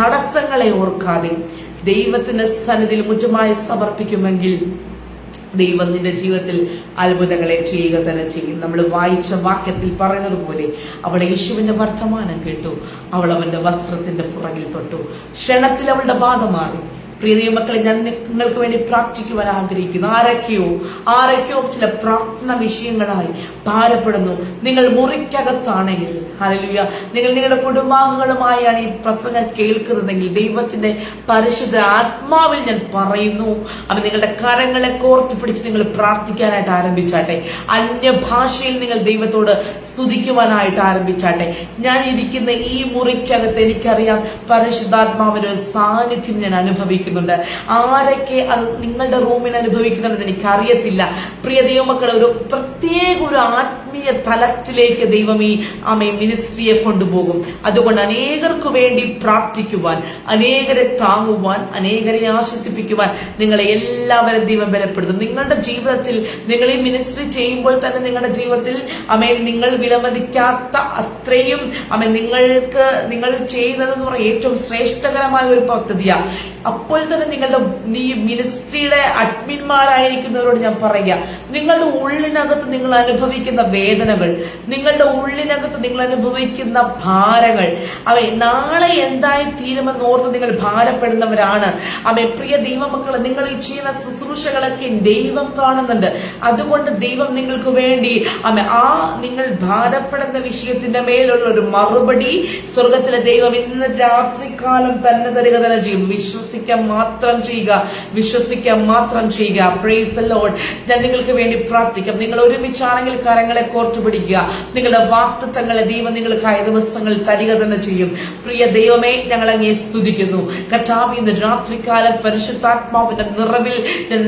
തടസ്സങ്ങളെ ഓർക്കാതെ ദൈവത്തിന്റെ സന്നിധിയിൽ മുറ്റുമായി സമർപ്പിക്കുമെങ്കിൽ ദൈവം നിന്റെ ജീവിതത്തിൽ അത്ഭുതങ്ങളെ ചെയ്യുക തന്നെ ചെയ്യും. നമ്മൾ വായിച്ച വാക്യത്തിൽ പറയുന്നത് പോലെ അവൾ യേശുവിന്റെ വർത്തമാനം കേട്ടു, അവൾ അവന്റെ വസ്ത്രത്തിന്റെ പുറകിൽ തൊട്ടു, ക്ഷണത്തിൽ അവളുടെ ബാധ മാറി. പ്രിയ ദൈവമക്കളെ, ഞാൻ നിങ്ങൾക്ക് വേണ്ടി പ്രാർത്ഥിക്കുവാൻ ആഗ്രഹിക്കുന്നു. ആരൊക്കെയോ ചില പ്രാർത്ഥന വിഷയങ്ങളായി ഭാരപ്പെടുന്നു. നിങ്ങൾ മുറിക്കകത്താണെങ്കിൽ, ഹല്ലേലൂയ, നിങ്ങൾ നിങ്ങളുടെ കുടുംബാംഗങ്ങളുമായാണ് ഈ പ്രസംഗം കേൾക്കുന്നതെങ്കിൽ ദൈവത്തിന്റെ പരിശുദ്ധ ആത്മാവിൽ ഞാൻ പറയുന്നു, അവൻ നിങ്ങളുടെ കരങ്ങളെ കോർത്ത് പിടിച്ച് നിങ്ങൾ പ്രാർത്ഥിക്കാനായിട്ട് ആരംഭിച്ചാട്ടെ. അന്യഭാഷയിൽ നിങ്ങൾ ദൈവത്തോട് സ്തുതിക്കുവാനായിട്ട് ആരംഭിച്ചാട്ടെ. ഞാൻ ഇരിക്കുന്ന ഈ മുറിക്കകത്ത് എനിക്കറിയാം പരിശുദ്ധാത്മാവിന്റെ ഒരു സാന്നിധ്യം ഞാൻ അനുഭവിക്കുന്നു. ആരൊക്കെ അത് നിങ്ങളുടെ റൂമിൽ അനുഭവിക്കുന്നുണ്ടെന്ന് എനിക്കറിയത്തില്ല. പ്രിയ ദൈവമക്കളെ, ഒരു പ്രത്യേക ഒരു ആത്മീയ തലത്തിലേക്ക് ദൈവം ഈ മിനിസ്ട്രിയെ കൊണ്ടുപോകും. അതുകൊണ്ട് അനേകർക്ക് വേണ്ടി പ്രാർത്ഥിക്കുവാൻ, അനേകരെ താങ്ങുവാൻ, അനേകരെ ആശ്വസിപ്പിക്കുവാൻ നിങ്ങളെ എല്ലാവരും ദൈവം ബലപ്പെടുത്തും. നിങ്ങളുടെ ജീവിതത്തിൽ നിങ്ങൾ ഈ മിനിസ്ട്രി ചെയ്യുമ്പോൾ തന്നെ നിങ്ങളുടെ ജീവിതത്തിൽ നിങ്ങൾ വിലമതിക്കാത്ത അത്രയും നിങ്ങൾ ചെയ്യുന്നതെന്ന് പറയുന്നത് ഏറ്റവും ശ്രേഷ്ഠകരമായ ഒരു പദ്ധതിയാണ്. അപ്പോൾ തന്നെ നിങ്ങളുടെ മിനിസ്ട്രിയുടെ അഡ്മിന്മാരായിരിക്കുന്നവരോട് ഞാൻ പറയുക, നിങ്ങളുടെ ഉള്ളിനകത്ത് നിങ്ങൾ അനുഭവിക്കുന്ന വേദനകൾ, നിങ്ങളുടെ ഉള്ളിനകത്ത് നിങ്ങൾ അനുഭവിക്കുന്ന ഭാരങ്ങൾ, നാളെ എന്തായി തീരുമെന്ന് ഓർത്ത് നിങ്ങൾ ഭാരപ്പെടുന്നവരാണ്. പ്രിയ ദൈവമക്കളെ, നിങ്ങൾ ഈ ചെയ്യുന്ന ശുശ്രൂഷകളൊക്കെ ദൈവം കാണുന്നുണ്ട്. അതുകൊണ്ട് ദൈവം നിങ്ങൾക്ക് വേണ്ടി നിങ്ങൾ ഭാരപ്പെടുന്ന വിഷയത്തിന്റെ മേലുള്ള ഒരു മറുപടി സ്വർഗത്തിലെ ദൈവം ഇന്ന് രാത്രികാലം തന്നെ തരിക തന്നെ ചെയ്യും. വിശ്വസിക്കാൻ മാത്രം ചെയ്യുക. Price the Lord. ഞാൻ നിങ്ങൾക്ക് വേണ്ടി പ്രാർത്ഥിക്കാം. നിങ്ങൾ ഒരുമിച്ചാണെങ്കിൽ കരങ്ങളെ കോർത്തു പിടിക്കുക. നിങ്ങളുടെ വാഗ്ദത്തങ്ങളെ ദൈവം നിങ്ങൾക്കായ ദിവസങ്ങളിൽ തരിക തന്നെ ചെയ്യും. പ്രിയ ദൈവമേ, ഞങ്ങൾ അങ്ങേ സ്തുതിക്കുന്നു. കർത്താവേ, ഇന്ന് രാത്രികാലം പരിശുദ്ധാത്മാവിന്റെ നിറവിൽ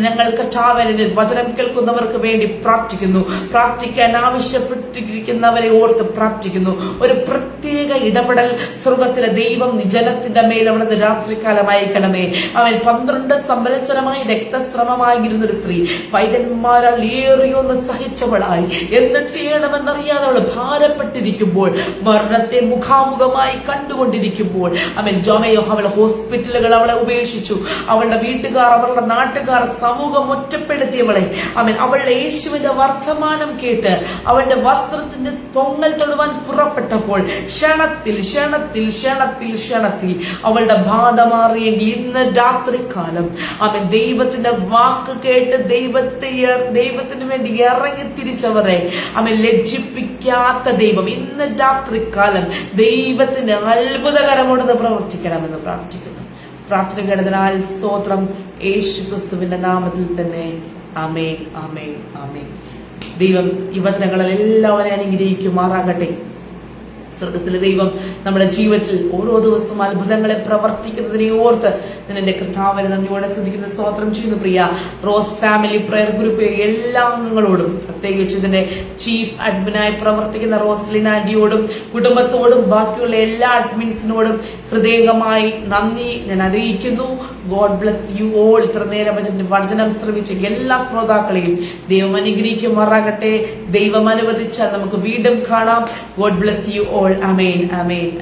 ഞങ്ങൾ കർത്താവിന്റെ വചനം കേൾക്കുന്നവർക്ക് വേണ്ടി പ്രാർത്ഥിക്കുന്നു. പ്രാർത്ഥിക്കാൻ ആവശ്യപ്പെട്ടിരിക്കുന്നവരെ ഓർത്ത് പ്രാർത്ഥിക്കുന്നു. ഒരു പ്രത്യേക ഇടപെടൽ സ്വർഗത്തിലെ ദൈവം ജനത്തിന്റെ മേൽ അവിടെ രാത്രികാലം അയക്കണമേ. അവൻ 12 സംവത്സരമായി രക്തസ്രമമായിരുന്ന ഒരു സ്ത്രീ വൈദ്യന്മാരാൽ ഏറിയൊന്ന് സഹിച്ചവളായി എന്ന് ചെയ്യണമെന്നറിയാതെ അവൾ ഭാരപ്പെട്ടിരിക്കുമ്പോൾ, മരണത്തെ മുഖാമുഖമായി കണ്ടുകൊണ്ടിരിക്കുമ്പോൾ അവൾ ഹോസ്പിറ്റലുകൾ അവളെ ഉപേക്ഷിച്ചു. അവളുടെ വീട്ടുകാർ, അവളുടെ നാട്ടുകാർ, സമൂഹം ഒറ്റപ്പെടുത്തിയവളെ അവളുടെ യേശുവിന്റെ വർത്തമാനം കേട്ട് അവളുടെ വസ്ത്രത്തിന്റെ പൊങ്ങൽ തൊടുവാൻ പുറപ്പെട്ടപ്പോൾ ക്ഷണത്തിൽ അവളുടെ ബാധ മാറിയെങ്കിൽ ഇന്ന് രാത്രികാലം ദൈവത്തിന്റെ വാക്ക് കേട്ട് ദൈവത്തിന് വേണ്ടി ഇറങ്ങി തിരിച്ചവരെ ലജ്ജിപ്പിക്കാത്ത ദൈവം ഇന്ന് രാത്രികാലം ദൈവത്തിന്റെ അത്ഭുതകരമോട് പ്രവർത്തിക്കണമെന്ന് പ്രാർത്ഥിക്കുന്നു. പ്രാർത്ഥന കേട്ടതിനാൽ സ്തോത്രം. യേശു ക്രിസ്തുവിന്റെ നാമത്തിൽ തന്നെ ആമേൻ, ആമേൻ, ആമേൻ. ദൈവം ഈ വചനങ്ങളിൽ എല്ലാവരെയും അനുഗ്രഹിക്കുമാറാകട്ടെ. സ്വർഗത്തിലെ ദൈവം നമ്മുടെ ജീവിതത്തിൽ ഓരോ ദിവസവും അത്ഭുതങ്ങളെ പ്രവർത്തിക്കുന്നതിനെ ഓർത്ത് ഞാൻ എന്റെ കർത്താവിനെ നന്ദിയോടെ സ്തുതിക്കുന്ന സ്തോത്രം ചെയ്യുന്നു. പ്രിയ റോസ് ഫാമിലി പ്രയർ ഗ്രൂപ്പ് എല്ലാ അംഗങ്ങളോടും പ്രത്യേകിച്ച് ഇതിന്റെ ചീഫ് അഡ്മിനായി പ്രവർത്തിക്കുന്ന റോസ്ലിൻ ആന്റിയോടും കുടുംബത്തോടും ബാക്കിയുള്ള എല്ലാ അഡ്മിൻസിനോടും ഹൃദയംഗമായി നന്ദി ഞാൻ അറിയിക്കുന്നു. God bless you all. ഇത്ര നേരം വചനം ശ്രമിച്ച എല്ലാ ശ്രോതാക്കളെയും ദൈവം അനുഗ്രഹിക്കുമാറാകട്ടെ. ദൈവം അനുവദിച്ചാൽ നമുക്ക് വീണ്ടും കാണാം. God bless you all. Amen, amen.